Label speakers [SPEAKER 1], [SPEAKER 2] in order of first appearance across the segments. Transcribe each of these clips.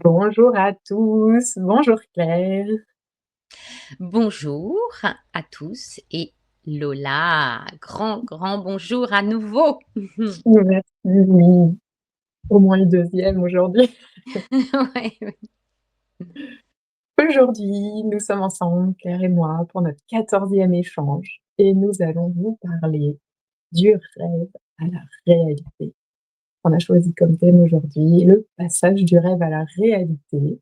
[SPEAKER 1] Bonjour à tous, bonjour Claire.
[SPEAKER 2] Bonjour à tous et Lola, grand bonjour à nouveau.
[SPEAKER 1] Merci, oui, au moins le deuxième aujourd'hui.
[SPEAKER 2] Ouais, ouais.
[SPEAKER 1] Aujourd'hui, nous sommes ensemble, Claire et moi, pour notre 14e échange et nous allons vous parler du rêve à la réalité. On a choisi comme thème aujourd'hui le passage du rêve à la réalité.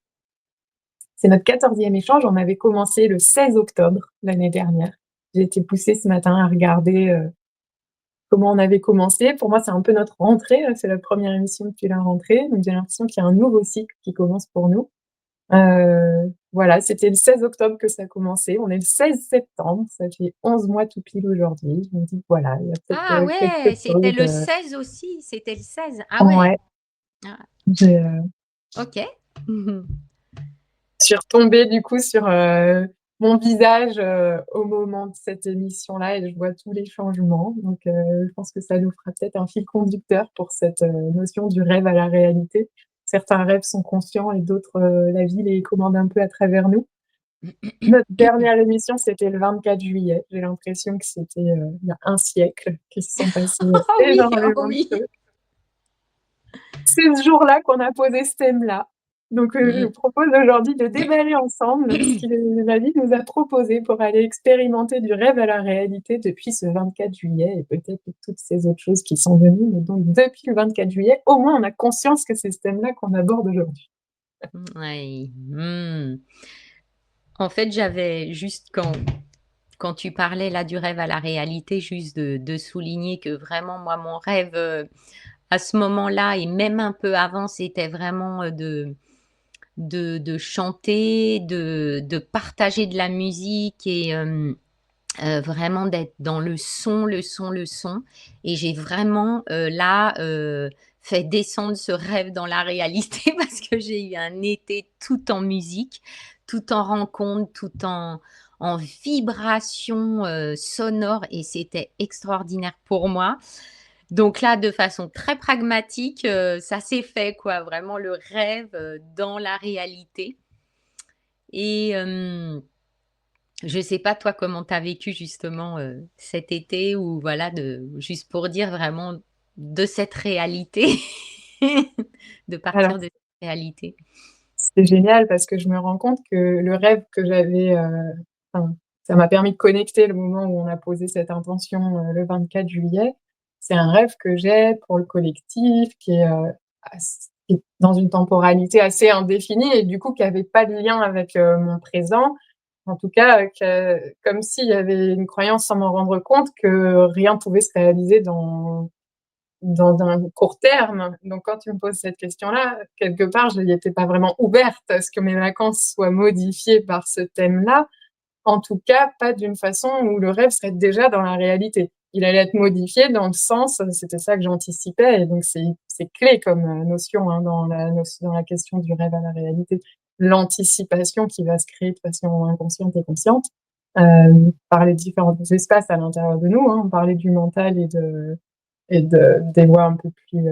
[SPEAKER 1] C'est notre 14e échange, on avait commencé le 16 octobre l'année dernière. J'ai été poussée ce matin à regarder, comment on avait commencé. Pour moi, c'est un peu notre rentrée, c'est la première émission depuis la rentrée, donc j'ai l'impression qu'il y a un nouveau cycle qui commence pour nous. Voilà, c'était le 16 octobre que ça a commencé. On est le 16 septembre, ça fait 11 mois tout pile aujourd'hui. Je me dis: «Voilà, il y a peut-être,
[SPEAKER 2] Ah
[SPEAKER 1] quelque
[SPEAKER 2] ouais, c'était
[SPEAKER 1] chose»,
[SPEAKER 2] le 16 aussi, c'était le 16. Ah ouais.
[SPEAKER 1] ouais,
[SPEAKER 2] Ah,
[SPEAKER 1] j'ai,
[SPEAKER 2] OK.
[SPEAKER 1] je suis retombée du coup sur, mon visage, au moment de cette émission-là et je vois tous les changements. Donc, je pense que ça nous fera peut-être un fil conducteur pour cette, notion du rêve à la réalité. Certains rêves sont conscients et d'autres, la vie les commande un peu à travers nous. Notre dernière émission, c'était le 24 juillet. J'ai l'impression que c'était, il y a un siècle, qu'il se sont passés,
[SPEAKER 2] Oh oui, oh
[SPEAKER 1] énormément de
[SPEAKER 2] oui.
[SPEAKER 1] choses. C'est ce jour-là qu'on a posé ce thème-là. Donc, je
[SPEAKER 2] Mmh.
[SPEAKER 1] vous propose aujourd'hui de déballer ensemble ce que la vie nous a proposé pour aller expérimenter du rêve à la réalité depuis ce 24 juillet et peut-être toutes ces autres choses qui sont venues. Mais donc depuis le 24 juillet, au moins on a conscience que c'est ce thème-là qu'on aborde aujourd'hui.
[SPEAKER 2] Ouais. Mmh. En fait, j'avais juste quand tu parlais là du rêve à la réalité, juste de souligner que vraiment moi mon rêve, à ce moment-là et même un peu avant, c'était vraiment, de chanter, de partager de la musique et vraiment d'être dans le son, le son, le son et j'ai vraiment, là, fait descendre ce rêve dans la réalité parce que j'ai eu un été tout en musique, tout en rencontre, tout en vibration, sonore et c'était extraordinaire pour moi. Donc là, de façon très pragmatique, ça s'est fait quoi, vraiment le rêve, dans la réalité et je sais pas toi comment tu as vécu justement, cet été ou voilà de juste pour dire vraiment de cette réalité, de
[SPEAKER 1] Alors
[SPEAKER 2] partir de cette réalité.
[SPEAKER 1] c'est génial parce que je me rends compte que le rêve que j'avais, enfin, ça m'a permis de connecter le moment où on a posé cette intention, le 24 juillet. C'est un rêve que j'ai pour le collectif qui est, qui est dans une temporalité assez indéfinie et du coup qui avait pas de lien avec, mon présent. En tout cas, que comme s'il y avait une croyance sans m'en rendre compte que rien pouvait se réaliser dans un court terme. Donc quand tu me poses cette question-là, quelque part, je n'y étais pas vraiment ouverte à ce que mes vacances soient modifiées par ce thème-là. En tout cas, pas d'une façon où le rêve serait déjà dans la réalité. Il allait être modifié dans le sens, c'était ça que j'anticipais et donc c'est clé comme, notion, hein, dans la question du rêve à la réalité. L'anticipation qui va se créer de façon inconsciente et consciente, par les différents espaces à l'intérieur de nous, hein. On parlait du mental et des voix un peu plus,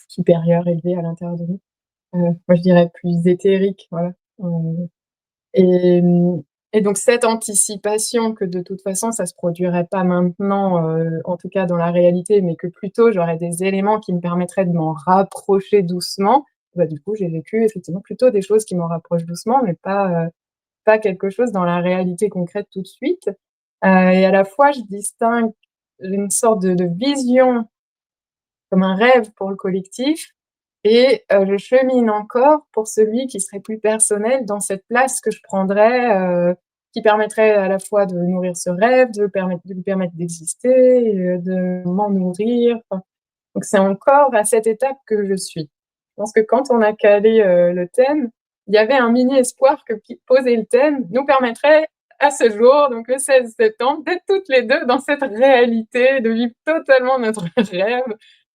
[SPEAKER 1] supérieures, élevées à l'intérieur de nous. Moi je dirais plus éthériques, voilà. Heu et et donc cette anticipation que de toute façon ça se produirait pas maintenant, en tout cas dans la réalité, mais que plutôt j'aurais des éléments qui me permettraient de m'en rapprocher doucement, bah, du coup j'ai vécu effectivement plutôt des choses qui m'en rapprochent doucement, mais pas quelque chose dans la réalité concrète tout de suite. Et à la fois je distingue une sorte de vision comme un rêve pour le collectif et je chemine encore pour celui qui serait plus personnel dans cette place que je prendrais, qui permettrait à la fois de nourrir ce rêve, de lui permettre d'exister, de m'en nourrir, enfin, donc c'est encore à cette étape que je suis. Je pense que quand on a calé, le thème, il y avait un mini espoir que qui poser le thème nous permettrait à ce jour, donc le 16 septembre, d'être toutes les 2 dans cette réalité, de vivre totalement notre rêve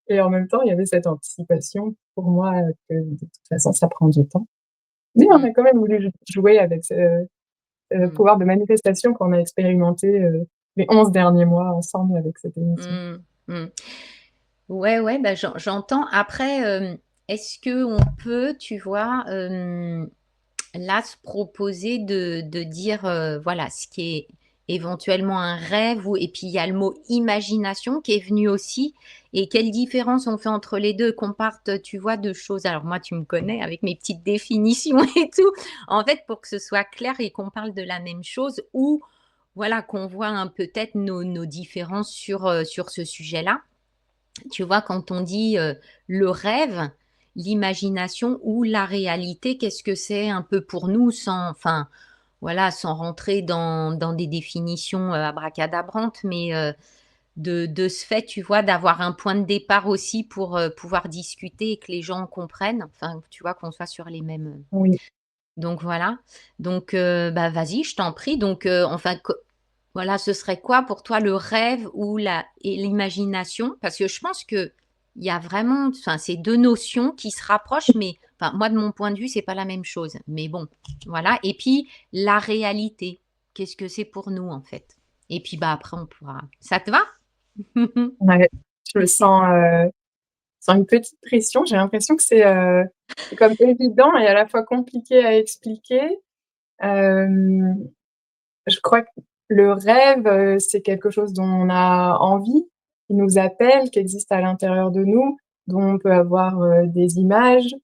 [SPEAKER 1] et en même temps, il y avait cette anticipation pour moi, que de toute façon ça prend du temps. Mais on
[SPEAKER 2] Mmh,
[SPEAKER 1] a quand même voulu jouer avec ce
[SPEAKER 2] mmh,
[SPEAKER 1] pouvoir de manifestation qu'on a expérimenté, les 11 derniers mois ensemble avec cette émission.
[SPEAKER 2] mmh, mmh. Ouais, ouais, bah, j'entends. Après, est-ce qu'on peut, tu vois, là, se proposer de dire, voilà, ce qui est éventuellement un rêve ou et puis il y a le mot imagination qui est venu aussi et quelle différence on fait entre les 2? Qu'on parte, tu vois, de choses alors moi, tu me connais avec mes petites définitions et tout. En fait, pour que ce soit clair et qu'on parle de la même chose ou voilà, qu'on voit un peut-être nos différences sur ce sujet-là. Tu vois, quand on dit, le rêve, l'imagination ou la réalité, qu'est-ce que c'est un peu pour nous sans enfin, voilà, sans rentrer dans des définitions, abracadabrantes, mais, de ce fait, tu vois, d'avoir un point de départ aussi pour, pouvoir discuter et que les gens comprennent, enfin, tu vois, qu'on soit sur les mêmes,
[SPEAKER 1] Oui.
[SPEAKER 2] donc voilà. Donc, bah, vas-y, je t'en prie. Donc, enfin, voilà, ce serait quoi pour toi le rêve ou la et l'imagination? Parce que je pense qu'il y a vraiment enfin, c'est 2 notions qui se rapprochent, mais enfin, moi, de mon point de vue, c'est pas la même chose. Mais bon, voilà et puis la réalité, qu'est-ce que c'est pour nous, en fait? Et puis, bah, après on pourra ça te va?
[SPEAKER 1] Ouais, je me sens une petite pression. J'ai l'impression que c'est comme évident et à la fois compliqué à expliquer. Hem, je crois que le rêve, c'est quelque chose dont on a envie, qui nous appelle, qui existe à l'intérieur de nous, dont on peut avoir, des images,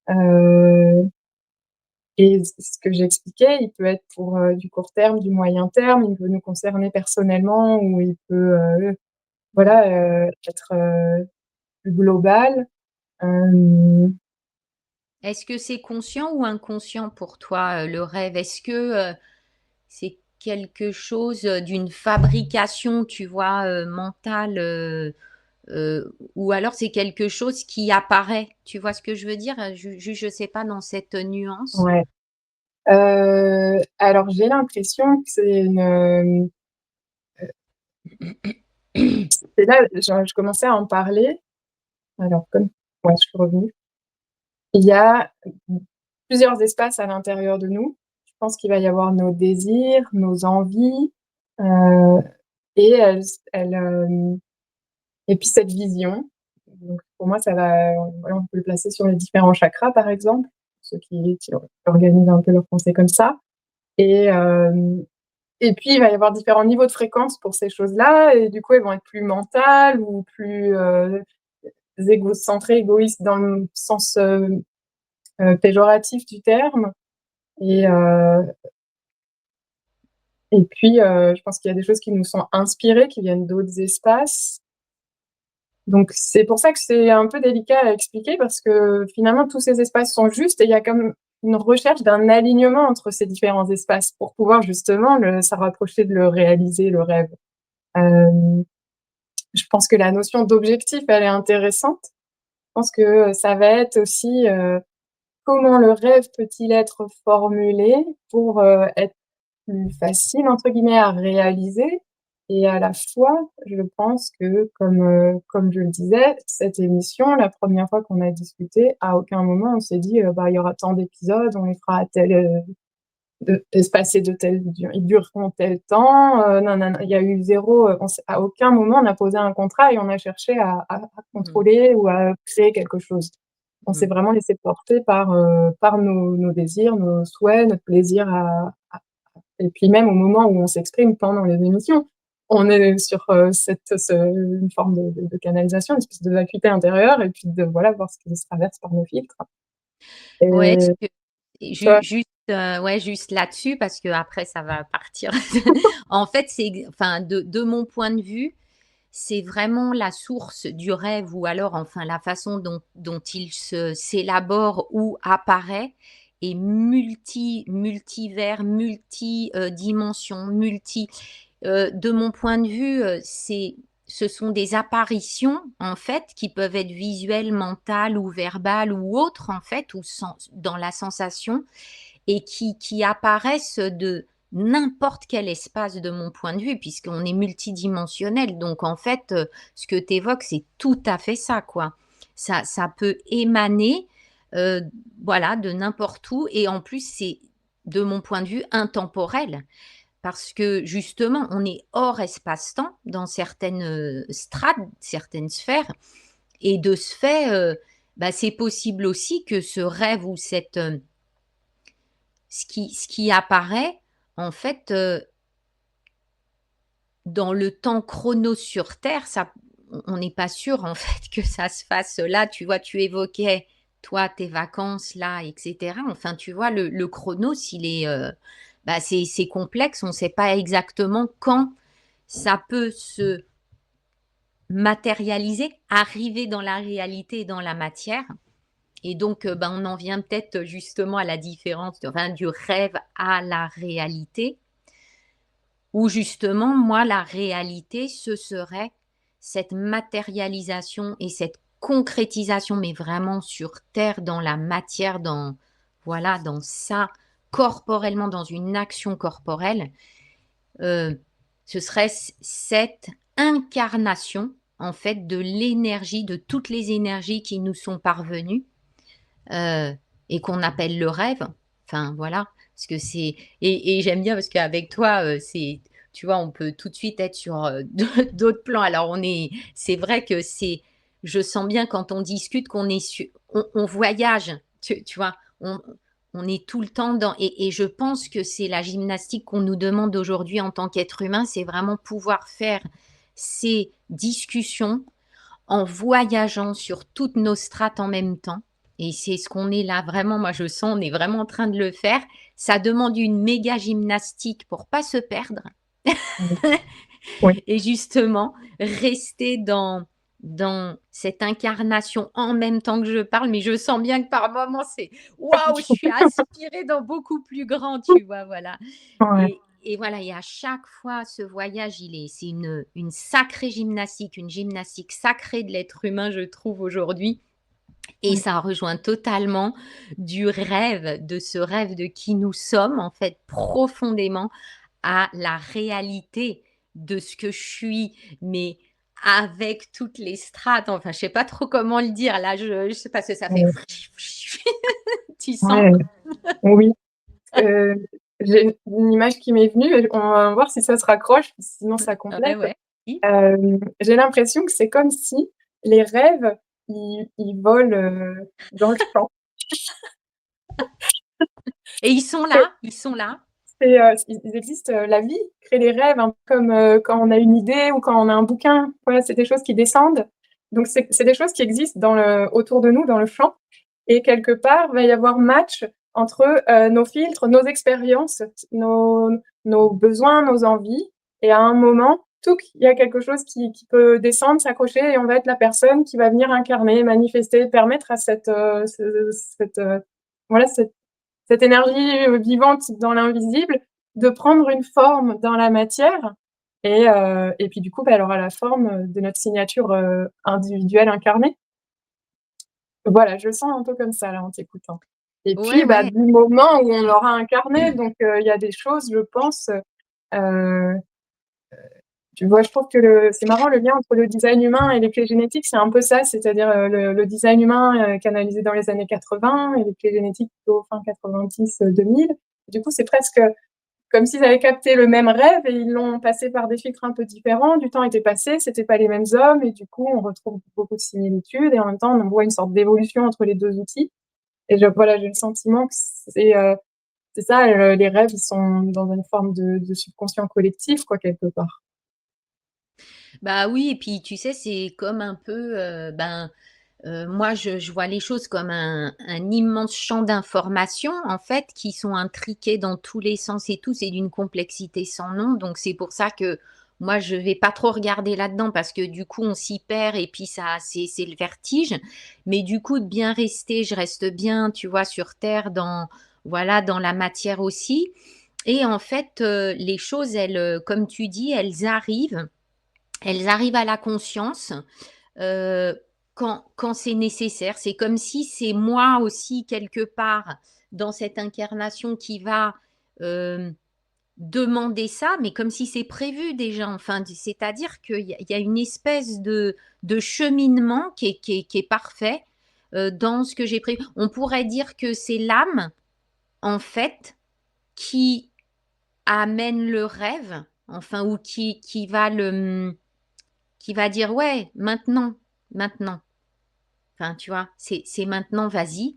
[SPEAKER 1] heu et ce que j'expliquais, il peut être pour, du court terme, du moyen terme, il peut nous concerner personnellement ou il peut, voilà, être, plus global. Hem,
[SPEAKER 2] Est-ce que c'est conscient ou inconscient pour toi, le rêve? Est-ce que, c'est quelque chose, d'une fabrication, tu vois, mentale, ou alors c'est quelque chose qui apparaît? Tu vois ce que je veux dire? Je sais pas dans cette nuance.
[SPEAKER 1] ouais. Alors j'ai l'impression que c'est c'est là, je commençais à en parler, alors comme ouais, je suis revenue. Il y a, plusieurs espaces à l'intérieur de nous. Je pense qu'il va y avoir nos désirs, nos envies, heu et et puis cette vision. Donc pour moi, ça va voilà, on peut le placer sur les différents chakras, par exemple, ceux qui organisent un peu leurs pensées comme ça et et puis il va y avoir différents niveaux de fréquence pour ces choses-là et du coup, elles vont être plus mentales ou plus, égocentrées, égoïstes dans le sens, péjoratif du terme et heu et puis, je pense qu'il y a des choses qui nous sont inspirées, qui viennent d'autres espaces. Donc c'est pour ça que c'est un peu délicat à expliquer parce que finalement tous ces espaces sont justes et il y a comme une recherche d'un alignement entre ces différents espaces pour pouvoir justement le se rapprocher de le réaliser, le rêve. Hem, je pense que la notion d'objectif, elle est intéressante. Je pense que ça va être aussi, comment le rêve peut-il être formulé pour, être plus «facile» entre guillemets à réaliser et à la fois, je pense que comme je le disais, cette émission, la première fois qu'on a discuté, à aucun moment on s'est dit, «Bah, il y aura tant d'épisodes, on les fera à tel, espacés de telle du ils dureront tel temps, nanana». Il y a eu zéro, on s'est à aucun moment on a posé un contrat et on a cherché à
[SPEAKER 2] Mmh.
[SPEAKER 1] contrôler ou à créer quelque chose. On s'est
[SPEAKER 2] Mmh.
[SPEAKER 1] vraiment laissé porter par nos désirs, nos souhaits, notre plaisir à et puis même au moment où on s'exprime pendant les émissions, on est sur, une forme de canalisation, une espèce de vacuité intérieure et puis de voilà, voir ce qui se traverse par nos filtres
[SPEAKER 2] Ouais,
[SPEAKER 1] et
[SPEAKER 2] ce que et
[SPEAKER 1] tu vois?
[SPEAKER 2] juste, ouais, juste là-dessus parce qu'après ça va partir. En fait, c'est enfin de mon point de vue, c'est vraiment la source du rêve ou alors enfin la façon dont il s'élabore ou apparaît est multivers, dimensions, de mon point de vue, ce sont des apparitions, en fait, qui peuvent être visuelles, mentales ou verbales ou autres, en fait, ou dans la sensation et qui apparaissent de n'importe quel espace de mon point de vue, puisqu'on est multidimensionnel. Donc en fait, ce que tu évoques, c'est tout à fait ça, quoi. Ça peut émaner, heu, voilà, de n'importe où et en plus, c'est, de mon point de vue, intemporel. Parce que justement, on est hors espace-temps dans certaines, strates, certaines sphères et de ce fait, bah, c'est possible aussi que ce rêve ou ce qui apparaît, en fait, dans le temps chrono sur terre, ça on n'est pas sûr en fait que ça se fasse là. Tu vois, tu évoquais, toi, tes vacances là et cetera. Enfin, tu vois, le chronos, il est, bah, c'est complexe. On ne sait pas exactement quand ça peut se matérialiser, arriver dans la réalité et dans la matière. Et donc, ben, on en vient peut-être justement à la différence, enfin, du rêve à la réalité. Où justement, moi, la réalité, ce serait cette matérialisation et cette concrétisation, mais vraiment sur terre, dans la matière, dans voilà, dans ça, corporellement, dans une action corporelle. Heu, Ce serait cette incarnation, en fait, de l'énergie, de toutes les énergies qui nous sont parvenues, heu et qu'on appelle le rêve. Enfin voilà, parce que c'est et j'aime bien parce qu'avec toi, c'est tu vois, on peut tout de suite être sur, d'autres plans. Alors c'est vrai que je sens bien quand on discute qu'on est on voyage, tu vois? On est tout le temps dans et je pense que c'est la gymnastique qu'on nous demande aujourd'hui en tant qu'être humain, c'est vraiment pouvoir faire ces discussions en voyageant sur toutes nos strates en même temps et c'est ce qu'on est là vraiment, moi je sens, on est vraiment en train de le faire. Ça demande une méga gymnastique pour pas se perdre
[SPEAKER 1] Oui, oui,
[SPEAKER 2] et justement rester dans cette incarnation en même temps que je parle, mais je sens bien que par moments c'est waouh, je suis aspirée dans beaucoup plus grand, tu vois? Voilà
[SPEAKER 1] ouais,
[SPEAKER 2] et voilà et à chaque fois ce voyage, c'est une sacrée gymnastique, une gymnastique sacrée de l'être humain, je trouve aujourd'hui et
[SPEAKER 1] ouais,
[SPEAKER 2] ça rejoint totalement du rêve, de ce rêve de qui nous sommes en fait profondément à la réalité de ce que je suis, mais avec toutes les strates, enfin, je sais pas trop comment le dire là, je sais pas ce que ça fait.
[SPEAKER 1] ouais,
[SPEAKER 2] Tu sens?
[SPEAKER 1] ouais, oui. Heu, j'ai une image qui m'est venue et on va voir si ça se raccroche, sinon ça
[SPEAKER 2] Ouais,
[SPEAKER 1] complète.
[SPEAKER 2] ouais. Si.
[SPEAKER 1] J'ai l'impression que c'est comme si les rêves, ils volent, dans le champ.
[SPEAKER 2] Et ils sont
[SPEAKER 1] Que
[SPEAKER 2] là, ils sont là.
[SPEAKER 1] ils existent, la vie crée des rêves un peu comme, quand on a une idée ou quand on a un bouquin. Voilà, c'est des choses qui descendent. Donc c'est des choses qui existent autour de nous, dans le champ et quelque part, va y avoir match entre, nos filtres, nos expériences, nos nos besoins, nos envies et à un moment, touc, il y a quelque chose qui peut descendre, s'accrocher et on va être la personne qui va venir incarner, manifester, permettre à voilà, cette énergie vivante dans l'invisible de prendre une forme dans la matière et puis du coup, bah, elle aura la forme de notre signature, individuelle incarnée. Voilà, je le sens un peu comme ça là en t'écoutant et
[SPEAKER 2] Ouais,
[SPEAKER 1] puis, bah,
[SPEAKER 2] ouais.
[SPEAKER 1] du moment où on l'aura incarné donc il y a des choses, je pense, heu, tu vois? Je trouve que le c'est marrant le lien entre le design humain et les clés génétiques, c'est un peu ça, c'est-à-dire, le design humain, canalisé dans les années 80 et les clés génétiques plutôt fin 90, 2000. Du coup, c'est presque comme s'ils avaient capté le même rêve et ils l'ont passé par des filtres un peu différents. Du temps était passé, c'était pas les mêmes hommes et du coup, on retrouve beaucoup de similitudes et en même temps, on voit une sorte d'évolution entre les 2 outils et voilà, j'ai le sentiment que c'est ça, les rêves, ils sont dans une forme de subconscient collectif quoi, quelque part.
[SPEAKER 2] Bah, oui et puis tu sais, c'est comme un peu, moi je vois les choses comme un immense champ d'informations en fait qui sont intriqués dans tous les sens et tout, c'est d'une complexité sans nom donc c'est pour ça que moi je vais pas trop regarder là-dedans parce que du coup on s'y perd et puis ça c'est le vertige. Mais du coup de bien rester, je reste bien, tu vois, sur terre dans voilà, dans la matière aussi et en fait, les choses elles, comme tu dis, elles arrivent à la conscience, heu, quand c'est nécessaire. C'est comme si c'est moi aussi quelque part dans cette incarnation qui va, hem, demander ça, mais comme si c'est prévu déjà. Enfin, c'est-à-dire qu'il y a une espèce de cheminement qui est parfait, dans ce que j'ai prévu. On pourrait dire que c'est l'âme, en fait, qui amène le rêve, enfin ou qui va dire: «Ouais, maintenant, maintenant». Enfin, tu vois? C'est maintenant, vas-y.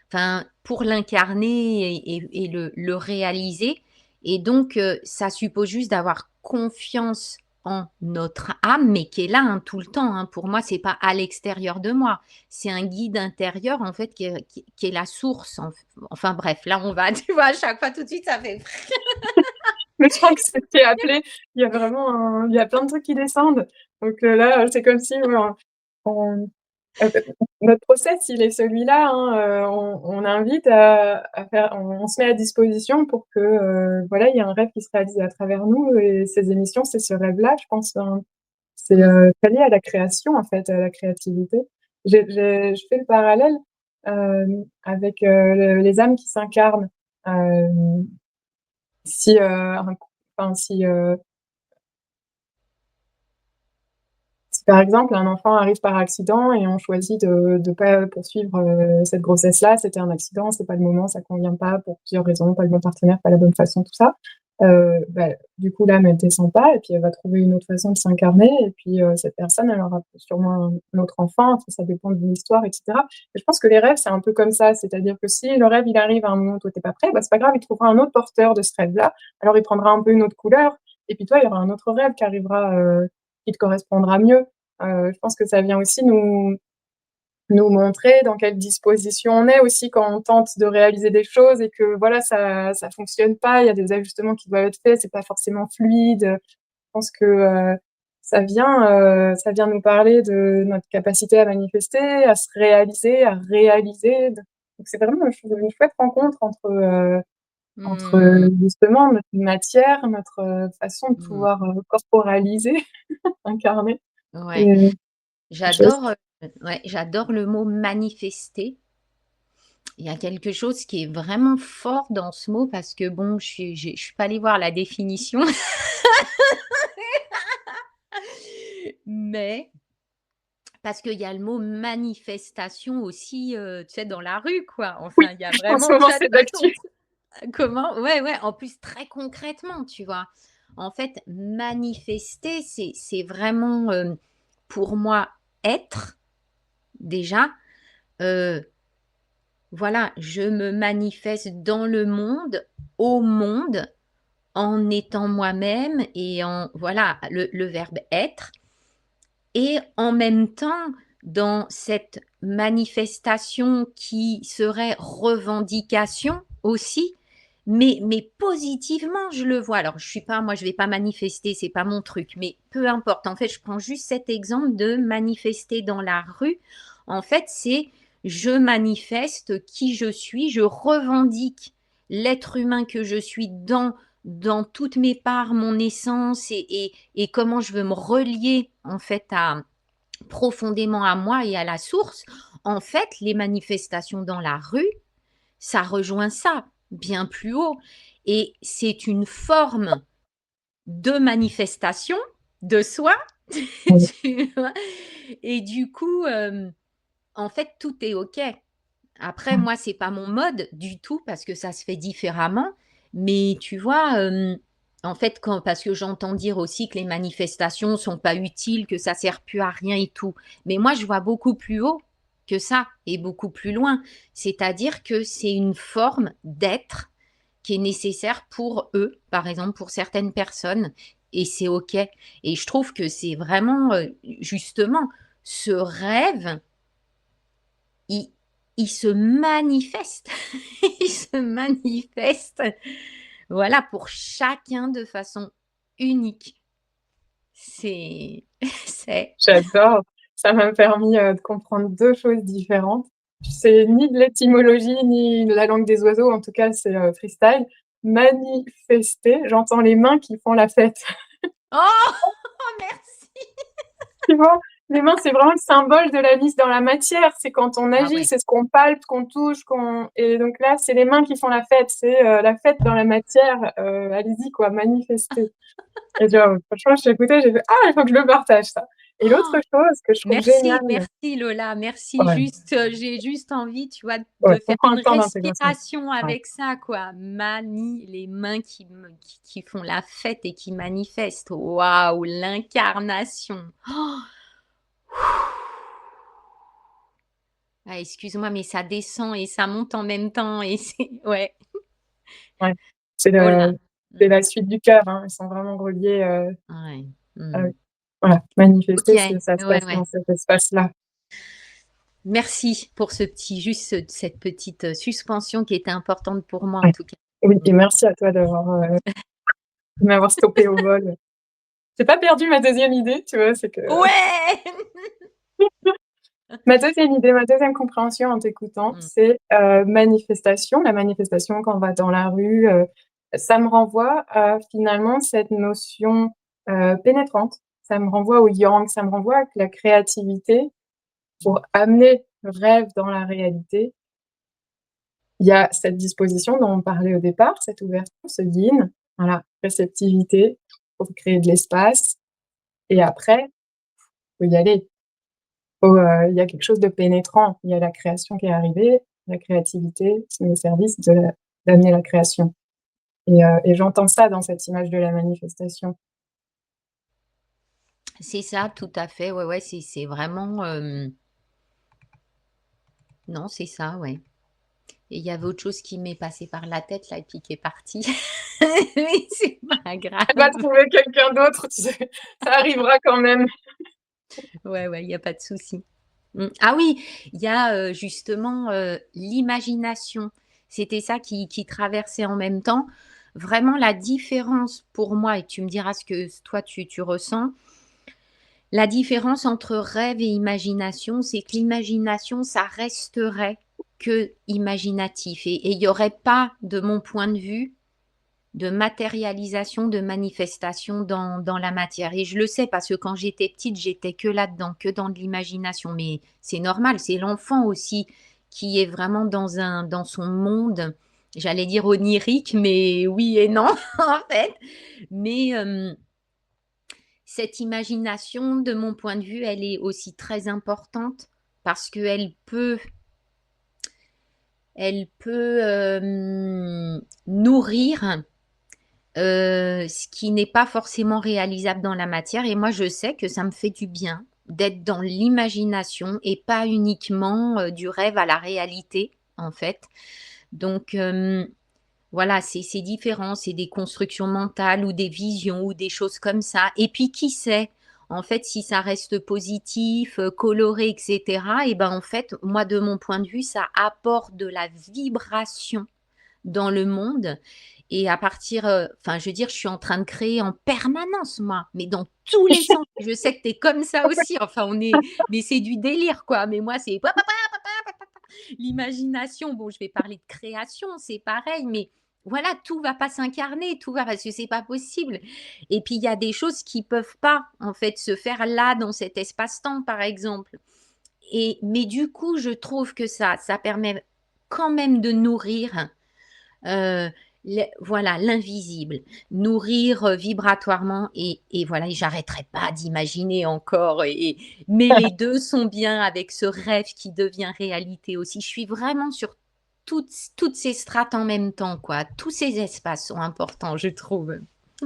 [SPEAKER 2] Enfin, pour l'incarner et le réaliser et donc ça suppose juste d'avoir confiance en notre âme, mais qui est là, hein, tout le temps, hein. Pour moi, c'est pas à l'extérieur de moi. C'est un guide intérieur, en fait, qui est la source, enfin bref, là, on va tu vois, à chaque fois, tout de suite, ça fait
[SPEAKER 1] Mais je crois que c'est ce qui est appelé, il y a plein de trucs qui descendent. Donc là, c'est comme si, ouais, on notre process, il est celui-là, hein, on invite à faire on se met à disposition pour que, voilà, il y a un rêve qui se réalise à travers nous et ces émissions, c'est ce rêve-là, je pense, hein. C'est,
[SPEAKER 2] mmh,
[SPEAKER 1] très lié à la création, en fait, à la créativité. Je fais le parallèle, avec, les âmes qui s'incarnent. Hem, si, un cou enfin, si par exemple un enfant arrive par accident et on choisit de pas poursuivre, cette grossesse-là, c'était un accident, c'est pas le moment, ça convient pas pour plusieurs raisons, pas le bon partenaire, pas la bonne façon, tout ça. Bah, du coup l'âme elle descend pas et puis elle va trouver une autre façon de s'incarner et puis, cette personne elle aura sûrement un autre enfant, enfin ça dépend de l'histoire et cetera. Et je pense que les rêves c'est un peu comme ça, c'est-à-dire que si le rêve il arrive à un moment où toi tu es pas prêt, bah, c'est pas grave, il trouvera un autre porteur de ce rêve-là. Alors il prendra un peu une autre couleur et puis toi il y aura un autre rêve qui arrivera, qui te correspondra mieux. Je pense que ça vient aussi nous montrer dans quelle disposition on est aussi quand on tente de réaliser des choses et que voilà, ça fonctionne pas, il y a des ajustements qui doivent être faits, c'est pas forcément fluide. Je pense que, ça vient nous parler de notre capacité à manifester, à se réaliser, à réaliser. Donc c'est vraiment une chouette rencontre entre
[SPEAKER 2] mmh,
[SPEAKER 1] justement notre matière, notre, façon de
[SPEAKER 2] mmh,
[SPEAKER 1] pouvoir, corporaliser, incarner
[SPEAKER 2] ouais.
[SPEAKER 1] et des choses.
[SPEAKER 2] J'adore, ouais, j'adore le mot «manifester». Il y a quelque chose qui est vraiment fort dans ce mot parce que bon, je suis pas allée voir la définition, mais parce qu'il y a le mot manifestation aussi, tu sais, dans la rue, quoi.
[SPEAKER 1] Oui,
[SPEAKER 2] Enfin, il y a
[SPEAKER 1] en ce
[SPEAKER 2] vraiment, tu
[SPEAKER 1] moment,
[SPEAKER 2] vois, de
[SPEAKER 1] c'est
[SPEAKER 2] toute façon,
[SPEAKER 1] d'actu.
[SPEAKER 2] comment? Ouais, ouais, en plus très concrètement, tu vois? En fait, manifester, c'est vraiment, pour moi, être déjà, heu, voilà, je me manifeste dans le monde, au monde, en étant moi-même et en voilà, le verbe être et en même temps, dans cette manifestation qui serait revendication aussi, mais positivement, je le vois. Alors, je suis pas moi, je vais pas manifester, c'est pas mon truc, mais peu importe. En fait, je prends juste cet exemple de manifester dans la rue. En fait, c'est je manifeste qui je suis, je revendique l'être humain que je suis dans toutes mes parts, mon essence et comment je veux me relier en fait à profondément à moi et à la source. En fait, les manifestations dans la rue, ça rejoint ça, bien plus haut. Et c'est une forme de manifestation de soi,
[SPEAKER 1] Oui,
[SPEAKER 2] tu vois? Et du coup, en fait, tout est OK. Après,
[SPEAKER 1] ouais.
[SPEAKER 2] moi, c'est pas mon mode du tout parce que ça se fait différemment. Mais tu vois, en fait, parce que j'entends dire aussi que les manifestations sont pas utiles, que ça sert plus à rien et tout. Mais moi, je vois beaucoup plus haut que ça et beaucoup plus loin. C'est-à-dire que c'est une forme d'être qui est nécessaire pour eux, par exemple, pour certaines personnes. Et c'est OK. Et je trouve que c'est vraiment, justement, ce rêve il il se manifeste, il se manifeste, voilà, pour chacun de façon unique. C'est c'est
[SPEAKER 1] J'adore. Ça m'a permis, de comprendre 2 choses différentes. C'est ni de l'étymologie, ni de la langue des oiseaux, en tout cas, c'est, freestyle. Manifester, j'entends les mains qui font la fête.
[SPEAKER 2] oh! Merci!
[SPEAKER 1] Tu vois? Les mains, c'est vraiment le symbole de la mise dans la matière. C'est quand on
[SPEAKER 2] Ah
[SPEAKER 1] agit,
[SPEAKER 2] ouais.
[SPEAKER 1] c'est ce qu'on palpe, qu'on touche, qu'on et donc là, c'est les mains qui font la fête. C'est, la fête dans la matière, allez-y quoi, manifestez. Et genre, franchement, je t'écoutais, j'ai fait: «Ah, il faut que je le partage ça». Et l'autre
[SPEAKER 2] Oh!
[SPEAKER 1] chose que je trouve
[SPEAKER 2] Merci,
[SPEAKER 1] géniale,
[SPEAKER 2] merci Lola, merci.
[SPEAKER 1] ouais,
[SPEAKER 2] Juste, j'ai juste envie, tu vois,
[SPEAKER 1] ouais,
[SPEAKER 2] de
[SPEAKER 1] on
[SPEAKER 2] faire
[SPEAKER 1] prend un
[SPEAKER 2] une
[SPEAKER 1] temps d'intégration.
[SPEAKER 2] respiration
[SPEAKER 1] Ouais.
[SPEAKER 2] avec ça, quoi. Mani les mains qui font la fête et qui manifestent. Waouh, l'incarnation. Oh! Ah, excuse-moi, mais ça descend et ça monte en même temps et c'est ouais.
[SPEAKER 1] Ouais, c'est
[SPEAKER 2] Oh là!
[SPEAKER 1] le c'est
[SPEAKER 2] Mmh.
[SPEAKER 1] la suite du cœur, hein, ils sont vraiment reliés,
[SPEAKER 2] Ouais.
[SPEAKER 1] heu,
[SPEAKER 2] Mmh.
[SPEAKER 1] voilà,
[SPEAKER 2] OK.
[SPEAKER 1] manifester, ça se
[SPEAKER 2] Ouais,
[SPEAKER 1] passe
[SPEAKER 2] ouais.
[SPEAKER 1] dans cet espace-là.
[SPEAKER 2] Merci pour ce petit juste cette petite, suspension qui était importante pour moi en
[SPEAKER 1] Ouais.
[SPEAKER 2] tout cas.
[SPEAKER 1] Oui
[SPEAKER 2] Mmh.
[SPEAKER 1] et merci à toi de m'avoir stoppée au vol. J'ai pas perdu ma deuxième idée, tu vois? C'est que
[SPEAKER 2] Ouais!
[SPEAKER 1] ma deuxième idée, ma deuxième compréhension en t'écoutant,
[SPEAKER 2] Mmh.
[SPEAKER 1] c'est, manifestation. La manifestation quand on va dans la rue, ça me renvoie à finalement cette notion, pénétrante. Ça me renvoie au yang, ça me renvoie à que la créativité, pour amener le rêve dans la réalité, il y a cette disposition dont on parlait au départ, cette ouverture, ce yin, voilà, réceptivité pour créer de l'espace et après, faut y aller. Il y a quelque chose de pénétrant. Il y a la création qui est arrivée, la créativité se met au service d'amener la création et j'entends ça dans cette image de la manifestation.
[SPEAKER 2] C'est ça, tout à fait. Ouais, ouais, c'est vraiment, non, c'est ça, ouais. Et il y avait autre chose qui m'est passé par la tête là et puis qui est parti. Mais c'est pas
[SPEAKER 1] Va
[SPEAKER 2] grave.
[SPEAKER 1] trouver quelqu'un d'autre, tu sais? Ça arrivera quand même.
[SPEAKER 2] Ouais, ouais, il y a pas de souci. Mmh. Ah oui, il y a, justement, l'imagination. C'était ça qui traversait en même temps. Vraiment la différence pour moi et tu me diras ce que toi tu ressens. La différence entre rêve et imagination, c'est que l'imagination, ça resterait que imaginatif et il y aurait pas, de mon point de vue, de matérialisation, de manifestation dans la matière et je le sais parce que quand j'étais petite, j'étais que là-dedans, que dans de l'imagination mais c'est normal, c'est l'enfant aussi qui est vraiment dans son monde, j'allais dire onirique mais oui et non en fait. Mais, cette imagination, de mon point de vue, elle est aussi très importante parce qu'elle peut nourrir, ce qui n'est pas forcément réalisable dans la matière et moi je sais que ça me fait du bien d'être dans l'imagination et pas uniquement, du rêve à la réalité, en fait. Donc, voilà, c'est différent, c'est des constructions mentales ou des visions ou des choses comme ça et puis qui sait? En fait, si ça reste positif, coloré et cetera et ben, en fait, moi de mon point de vue, ça apporte de la vibration dans le monde et à partir, enfin, je veux dire, je suis en train de créer en permanence moi, mais dans tous les sens. Je sais que tu es comme ça aussi, enfin on est mais c'est du délire quoi, mais moi c'est pa pa pa pa pa pa pa pa. L'imagination, bon je vais parler de création, c'est pareil, mais voilà, tout va pas s'incarner, tout va parce que c'est pas possible et puis il y a des choses qui peuvent pas, en fait, se faire là, dans cet espace-temps, par exemple et mais du coup, je trouve que ça permet quand même de nourrir, Heu, voilà, l'invisible, nourrir, vibratoirement et voilà et j'arrêterai pas d'imaginer encore mais les 2 sont bien avec ce rêve qui devient réalité aussi. Je suis vraiment sur toutes ces strates en même temps, quoi. Tous ces espaces sont importants, je trouve.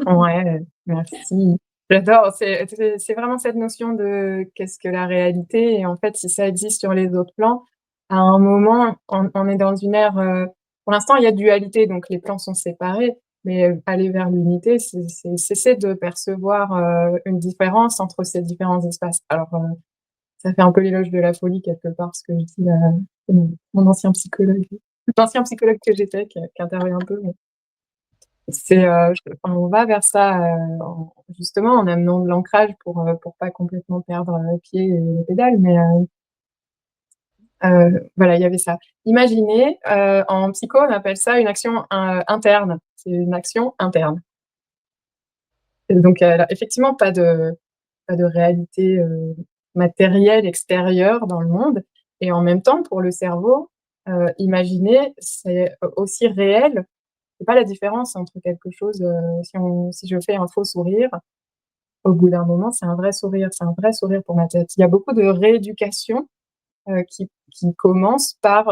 [SPEAKER 1] Ouais, merci. J'adore, c'est vraiment cette notion de qu'est-ce que la réalité et en fait, si ça existe sur les autres plans, à un moment, on est dans une ère, pour l'instant, il y a dualité, donc les plans sont séparés, mais aller vers l'unité, c'est cesser de percevoir, une différence entre ces différents espaces. Alors, ça fait un peu l'éloge de la folie quelque part, ce que je dis, c'est mon ancien psychologue, l'ancien psychologue que j'étais qui intervient un peu, mais c'est, je enfin, on va vers ça, en justement en amenant de l'ancrage pour pas complètement perdre, pied et les pédales, mais voilà, il y avait ça. Imaginer, en psycho, on appelle ça une action, interne. C'est une action interne et donc effectivement pas de réalité, matérielle extérieure dans le monde et en même temps, pour le cerveau, imaginer, c'est aussi réel. C'est pas la différence entre quelque chose, si je fais un faux sourire, au bout d'un moment, c'est un vrai sourire pour ma tête. Il y a beaucoup de rééducation, qui commence par,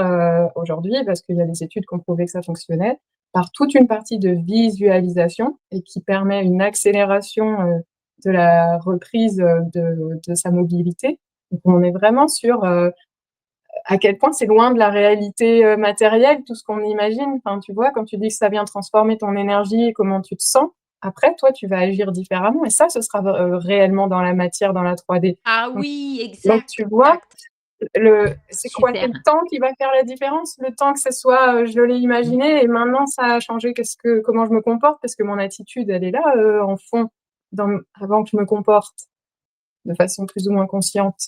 [SPEAKER 1] aujourd'hui, parce qu'il y a des études qui ont prouvé que ça fonctionnait, par toute une partie de visualisation et qui permet une accélération, de la reprise, de sa mobilité. Donc on est vraiment sur, à quel point c'est loin de la réalité matérielle, tout ce qu'on imagine. Enfin, tu vois, quand tu dis que ça vient transformer ton énergie et comment tu te sens, après, toi, tu vas agir différemment. Et ça, ce sera réellement dans la matière, dans la 3D.
[SPEAKER 2] Ah
[SPEAKER 1] Donc,
[SPEAKER 2] oui,
[SPEAKER 1] donc
[SPEAKER 2] exact,
[SPEAKER 1] tu vois,
[SPEAKER 2] exact.
[SPEAKER 1] c'est quoi? C'est
[SPEAKER 2] Super.
[SPEAKER 1] le temps qui va faire la différence? Le temps que ce soit, je l'ai imaginé et maintenant ça a changé comment je me comporte parce que mon attitude, elle est là, en fond, avant que je me comporte de façon plus ou moins consciente.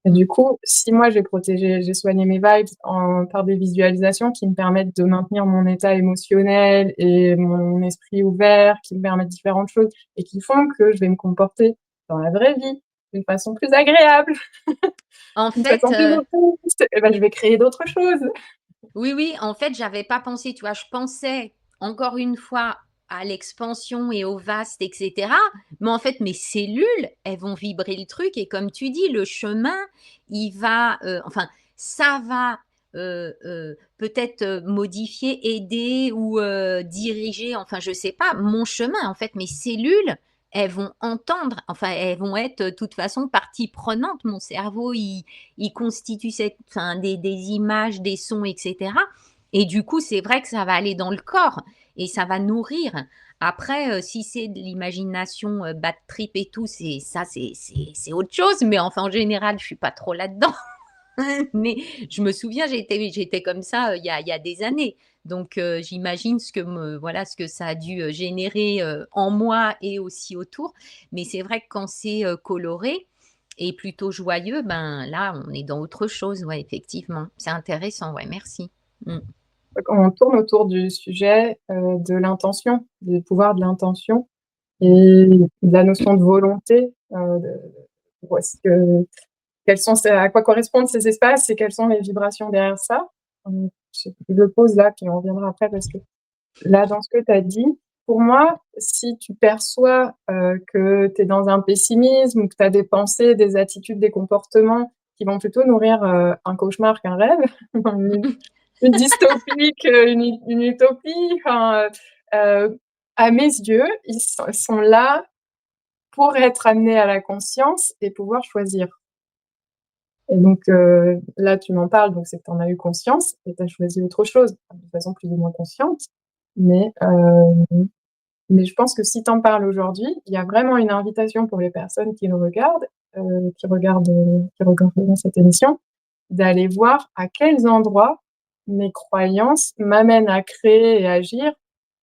[SPEAKER 1] Et
[SPEAKER 2] Mmh.
[SPEAKER 1] du coup, si moi j'ai soigné mes vibes par des visualisations qui me permettent de maintenir mon état émotionnel et mon esprit ouvert, qui me permettent différentes choses et qui font que je vais me comporter dans la vraie vie d'une façon plus agréable,
[SPEAKER 2] En
[SPEAKER 1] d'une
[SPEAKER 2] fait,
[SPEAKER 1] façon plus optimiste, et ben je vais créer d'autres choses.
[SPEAKER 2] oui, oui, en fait, j'avais pas pensé, tu vois? Je pensais, encore une fois, à l'expansion et au vaste et cetera, mais en fait, mes cellules, elles vont vibrer le truc et comme tu dis, le chemin, il va, enfin, ça va, peut-être, modifier, aider ou, diriger, enfin, je sais pas, mon chemin. En fait, mes cellules, elles vont entendre, enfin, elles vont être, de toute façon, partie prenante. Mon cerveau, il constitue enfin, des images, des sons, etc. Et du coup, c'est vrai que ça va aller dans le corps et ça va nourrir. Après, si c'est de l'imagination, bad trip et tout, c'est autre chose. Mais enfin, en général, je suis pas trop là-dedans. Mais je me souviens, j'étais comme ça il y a des années. Donc, j'imagine voilà, ce que ça a dû générer en moi et aussi autour. Mais c'est vrai que quand c'est coloré et plutôt joyeux, ben là, on est dans autre chose. Ouais, effectivement. C'est intéressant. Ouais, merci. Mm.
[SPEAKER 1] On tourne autour du sujet de l'intention, du pouvoir de l'intention et de la notion de volonté, où est-ce que à quoi correspondent ces espaces et quelles sont les vibrations derrière ça. Je le pose là, puis on reviendra après parce que là, dans ce que tu as dit, pour moi, si tu perçois que tu es dans un pessimisme ou que tu as des pensées, des attitudes, des comportements qui vont plutôt nourrir un cauchemar qu'un rêve, une dystopie qu'une utopie, enfin, à mes yeux, ils sont là pour être amenés à la conscience et pouvoir choisir. Et donc, là, tu m'en parles, donc c'est que tu en as eu conscience et tu as choisi autre chose, de façon plus ou moins consciente. Mais, mais je pense que si tu en parles aujourd'hui, il y a vraiment une invitation pour les personnes qui le regardent, qui regarderont cette émission, d'aller voir à quels endroits mes croyances m'amènent à créer et agir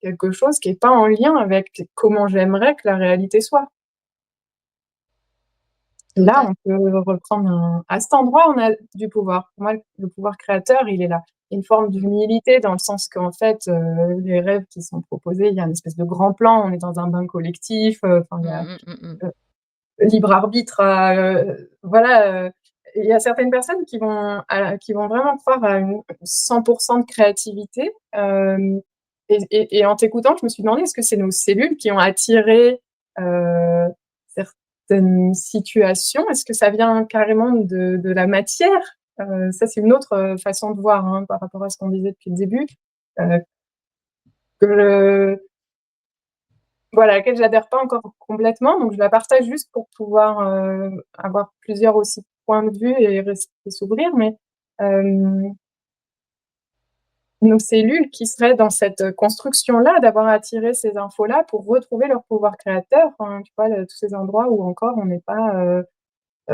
[SPEAKER 1] quelque chose qui est pas en lien avec comment j'aimerais que la réalité soit.
[SPEAKER 2] Tout
[SPEAKER 1] Là,
[SPEAKER 2] à
[SPEAKER 1] on peut reprendre à cet endroit, on a du pouvoir. Pour moi, le pouvoir créateur, il est là. Une forme
[SPEAKER 2] mmh.
[SPEAKER 1] d'humilité dans le sens qu'en fait, les rêves qui sont proposés, il y a une espèce de grand plan, on est dans un bain collectif, enfin, il y a,
[SPEAKER 2] Mmh, mmh, mmh, mmh.
[SPEAKER 1] heu, libre arbitre voilà, il y a certaines personnes qui vont vraiment croire à une 100 de créativité, et en t'écoutant, je me suis demandé: «Est-ce que c'est nos cellules qui ont attiré, heu, certaines situations? Est-ce que ça vient carrément de la matière?» Ça, c'est une autre, façon de voir, hein, par rapport à ce qu'on disait depuis le début, heu, que je voilà, à laquelle j'adhère pas encore complètement, donc je la partage juste pour pouvoir, avoir plusieurs aussi points de vue et s'ouvrir, mais hem, nos cellules qui seraient dans cette construction-là, d'avoir attiré ces infos-là pour retrouver leur pouvoir créateur, enfin, tu vois, tous ces endroits où encore on n'est pas,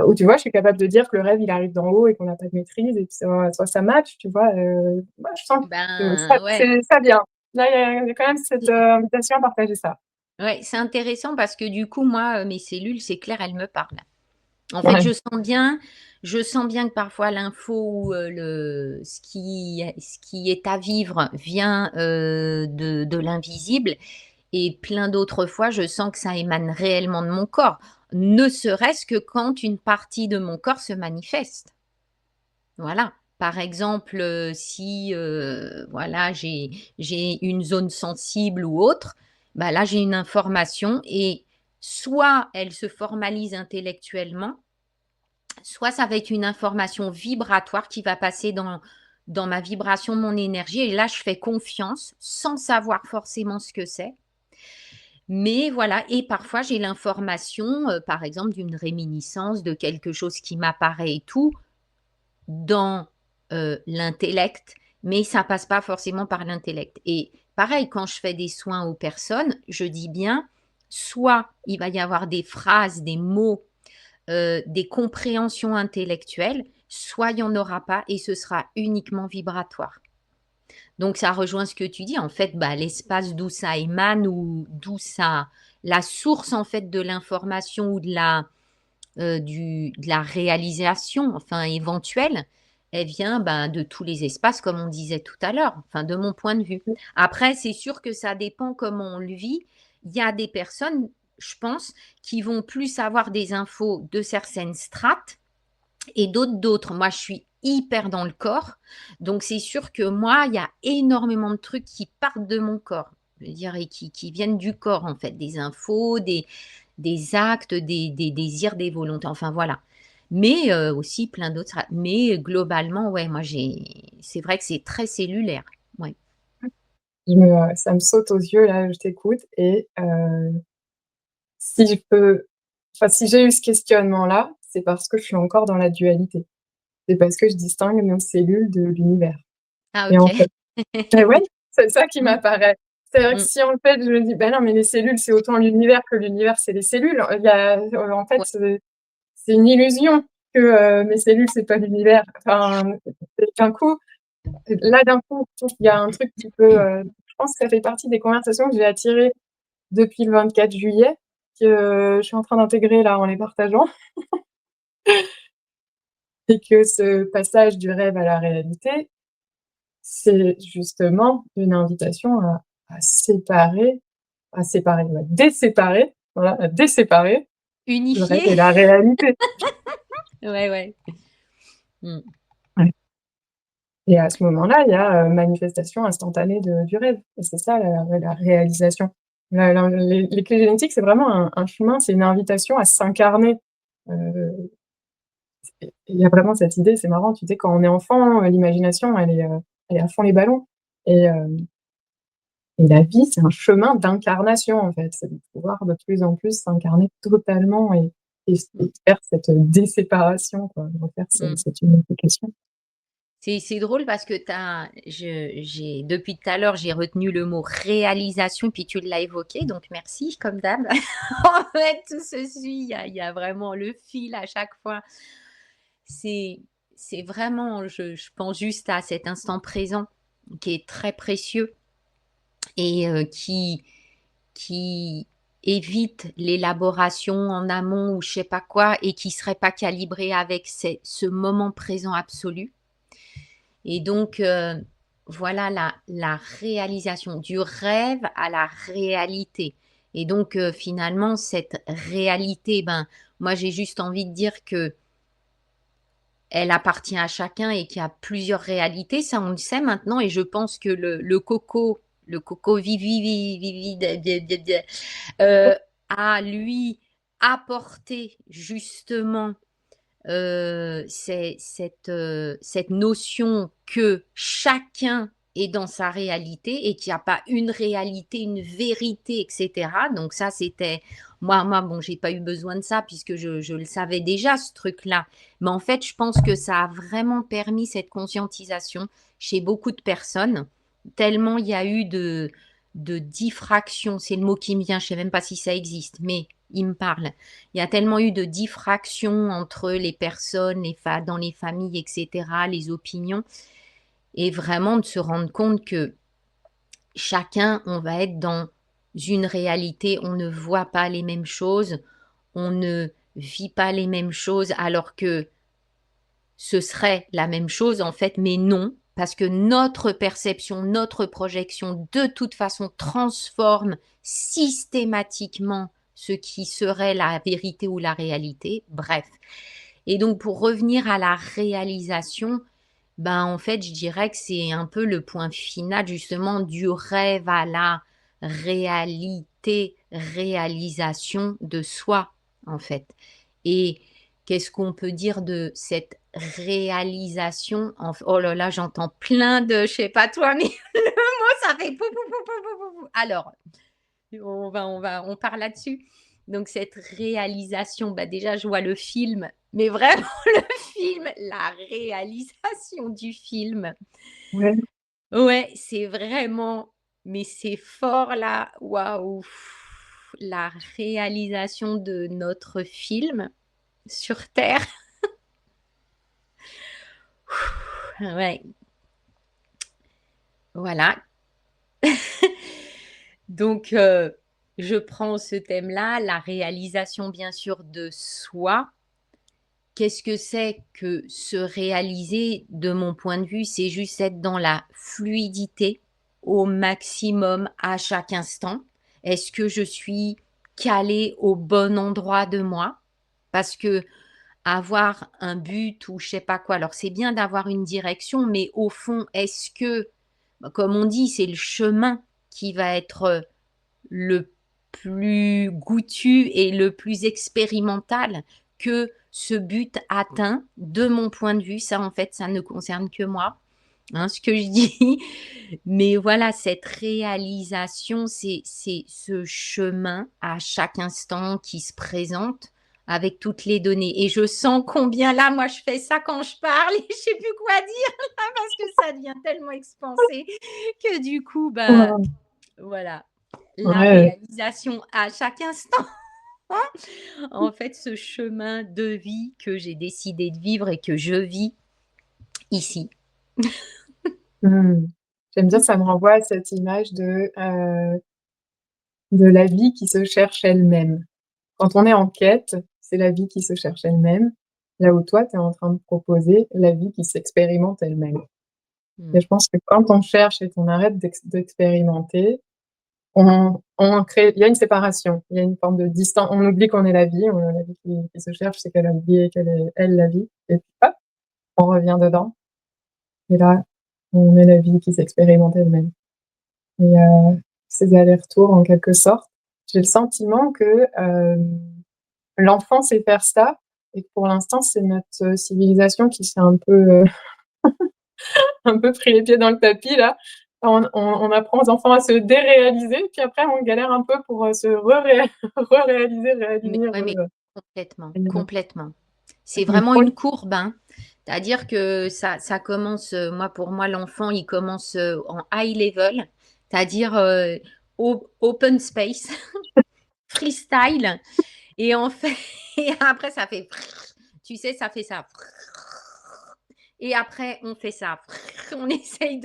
[SPEAKER 1] où tu vois, je suis capable de dire que le rêve, il arrive d'en haut et qu'on n'a pas de maîtrise et que soit ça match, tu vois? Moi, je sens que
[SPEAKER 2] Ben ouais.
[SPEAKER 1] ça vient. Là, il y a quand même cette, invitation à partager ça.
[SPEAKER 2] Ouais, c'est intéressant parce que du coup, moi, mes cellules, c'est clair, elles me parlent. En fait,
[SPEAKER 1] Ouais.
[SPEAKER 2] je sens bien que parfois l'info ou, ce qui est à vivre vient, de l'invisible et plein d'autres fois, je sens que ça émane réellement de mon corps. Ne serait-ce que quand une partie de mon corps se manifeste. Voilà. Par exemple, si, voilà, j'ai une zone sensible ou autre, bah, là, j'ai une information et soit elle se formalise intellectuellement, soit ça va être une information vibratoire qui va passer dans ma vibration, mon énergie et là, je fais confiance sans savoir forcément ce que c'est. Mais voilà et parfois j'ai l'information, par exemple d'une réminiscence, de quelque chose qui m'apparaît et tout, dans, l'intellect, mais ça passe pas forcément par l'intellect. Et pareil, quand je fais des soins aux personnes, je dis bien, soit il va y avoir des phrases, des mots, des compréhensions intellectuelles, soit il y en aura pas et ce sera uniquement vibratoire. Donc ça rejoint ce que tu dis, en fait, bah, l'espace d'où ça émane ou d'où ça la source, en fait, de l'information ou de la réalisation, enfin, éventuelle, elle vient, ben, de tous les espaces, comme on disait tout à l'heure, enfin, de mon point de vue. Après, c'est sûr que ça dépend comment on le vit. Il y a des personnes, je pense, qui vont plus avoir des infos de certaines strates et d'autres. Moi, je suis hyper dans le corps, donc c'est sûr que moi, il y a énormément de trucs qui partent de mon corps, je veux dire et qui viennent du corps, en fait, des infos, des actes, des désirs, des volontés, enfin voilà. Mais aussi plein d'autres mais globalement, ouais, moi j'ai c'est vrai que c'est très cellulaire. Ouais.
[SPEAKER 1] Ça me saute aux yeux là, je t'écoute et si je peux enfin, si j'ai eu ce questionnement-là, c'est parce que je suis encore dans la dualité. C'est parce que je distingue nos cellules de l'univers
[SPEAKER 2] Ah
[SPEAKER 1] et en
[SPEAKER 2] OK.
[SPEAKER 1] fait ouais, c'est ça qui
[SPEAKER 2] Mmh,
[SPEAKER 1] m'apparaît. C'est-à-dire que
[SPEAKER 2] mmh,
[SPEAKER 1] si en fait je me dis: «Bah non, mais les cellules, c'est autant l'univers que l'univers, c'est les cellules». Il y a en fait,
[SPEAKER 2] ouais,
[SPEAKER 1] c'est une illusion que, mes cellules, c'est pas l'univers. Enfin, d'un coup, là, d'un coup, je trouve qu'il y a un truc qui peut, je pense que ça fait partie des conversations que j'ai attirées depuis le 24 juillet, que je suis en train d'intégrer là en les partageant et que ce passage du rêve à la réalité, c'est justement une invitation à séparer, ouais, déséparer, voilà, à déséparer le rêve et
[SPEAKER 2] unifié.
[SPEAKER 1] la réalité.
[SPEAKER 2] Ouais, ouais. Mmh,
[SPEAKER 1] Ouais et à ce moment-là, il y a, manifestation instantanée du rêve et c'est ça la réalisation. La les clés génétiques, c'est vraiment un chemin, c'est une invitation à s'incarner, heu et il y a vraiment cette idée, c'est marrant, tu sais, quand on est enfant, l'imagination, elle est à fond les ballons et la vie, c'est un chemin d'incarnation, en fait. C'est de pouvoir de plus en plus s'incarner totalement et
[SPEAKER 2] mmh,
[SPEAKER 1] faire cette, déséparation, quoi, de refaire
[SPEAKER 2] mmh.
[SPEAKER 1] cette unification.
[SPEAKER 2] C'est drôle parce que j'ai depuis tout à l'heure, j'ai retenu le mot réalisation, puis tu l'as évoqué, donc merci comme d'hab. En fait, tout se suit, il y a vraiment le fil à chaque fois. C'est c'est vraiment je pense juste à cet instant présent qui est très précieux et qui évite l'élaboration en amont ou je sais pas quoi et qui serait pas calibré avec ce moment présent absolu. Et donc, voilà la réalisation, du rêve à la réalité. Et donc, finalement, cette réalité, ben, moi, j'ai juste envie de dire que elle appartient à chacun et qu'il y a plusieurs réalités. Ça, on le sait maintenant et je pense que le coco vivi a lui apporté justement cette notion que chacun est dans sa réalité et qu'il y a pas une réalité, une vérité, et cetera. Donc ça, c'était moi, bon, j'ai pas eu besoin de ça puisque je le savais déjà ce truc-là. Mais en fait, je pense que ça a vraiment permis cette conscientisation chez beaucoup de personnes, tellement il y a eu de diffraction, c'est le mot qui me vient, je sais même pas si ça existe, mais il me parle. Il y a tellement eu de diffraction entre les personnes, dans les familles, et cetera, les opinions et vraiment de se rendre compte que chacun, on va être dans une réalité, on ne voit pas les mêmes choses, on ne vit pas les mêmes choses alors que ce serait la même chose en fait, mais non, parce que notre perception, notre projection, de toute façon, transforme systématiquement ce qui serait la vérité ou la réalité. Bref. Et donc, pour revenir à la réalisation, ben, en fait, je dirais que c'est un peu le point final justement du rêve à la réalité, réalisation de soi, en fait. Et qu'est-ce qu'on peut dire de cette réalisation oh là là, j'entends plein de je sais pas toi, mais le mot ça fait pou pou pou pou pou pou pou. Alors, on part là-dessus. Donc cette réalisation, bah, déjà je vois le film mais vraiment le film, la réalisation du film.
[SPEAKER 1] Ouais.
[SPEAKER 2] Ouais, c'est vraiment mais c'est fort là, waouh! La réalisation de notre film sur terre. Ouais, voilà. Donc je prends ce thème-là, la réalisation bien sûr de soi. Qu'est-ce que c'est que se réaliser de mon point de vue? C'est juste être dans la fluidité au maximum à chaque instant. Est-ce que je suis calée au bon endroit de moi? Parce que avoir un but ou je sais pas quoi, alors c'est bien d'avoir une direction, mais au fond, est-ce que, bah, comme on dit, c'est le chemin qui va être, le plus goûtu et le plus expérimental que ce but atteint, de mon point de vue. Ça, en fait, ça ne concerne que moi, hein, ce que je dis. Mais voilà, cette réalisation, c'est ce chemin à chaque instant qui se présente avec toutes les données. Et je sens combien là, moi, je fais ça quand je parle et je sais plus quoi dire là parce que ça devient tellement expansé que du coup, ben,
[SPEAKER 1] Waouh!
[SPEAKER 2] voilà, la
[SPEAKER 1] Ouais,
[SPEAKER 2] réalisation à chaque instant. En fait, ce chemin de vie que j'ai décidé de vivre et que je vis ici.
[SPEAKER 1] mmh. J'aime bien, ça me renvoie à cette image de la vie qui se cherche elle-même. Quand on est en quête, c'est la vie qui se cherche elle-même, là où toi, tu es en train de proposer la vie qui s'expérimente elle-même.
[SPEAKER 2] Mmh.
[SPEAKER 1] Et je pense que quand on cherche et qu'on arrête d'expérimenter, on crée il y a une séparation, il y a une forme de distan on oublie qu'on est la vie, la vie qui se cherche, c'est qu'elle a oublié qu'elle est elle la vie et puis hop, on revient dedans et là, on est la vie qui s'expérimente elle-même et ces allers-retours en quelque sorte, j'ai le sentiment que, l'enfant sait faire ça et que pour l'instant, c'est notre civilisation qui s'est un peu pris les pieds dans le tapis là. On apprend aux enfants à se déréaliser, puis après on galère un peu pour, se re-réaliser,
[SPEAKER 2] Mais
[SPEAKER 1] réaligner,
[SPEAKER 2] ouais, mais complètement,
[SPEAKER 1] réaliser.
[SPEAKER 2] complètement.
[SPEAKER 1] Ça
[SPEAKER 2] C'est
[SPEAKER 1] me
[SPEAKER 2] vraiment
[SPEAKER 1] trop
[SPEAKER 2] une courbe, hein. C'est-à-dire que ça commence, moi, pour moi, l'enfant, il commence, en high level, c'est-à-dire, open space, freestyle et en fait et après ça fait tu sais, ça fait ça et après on fait ça. On essaye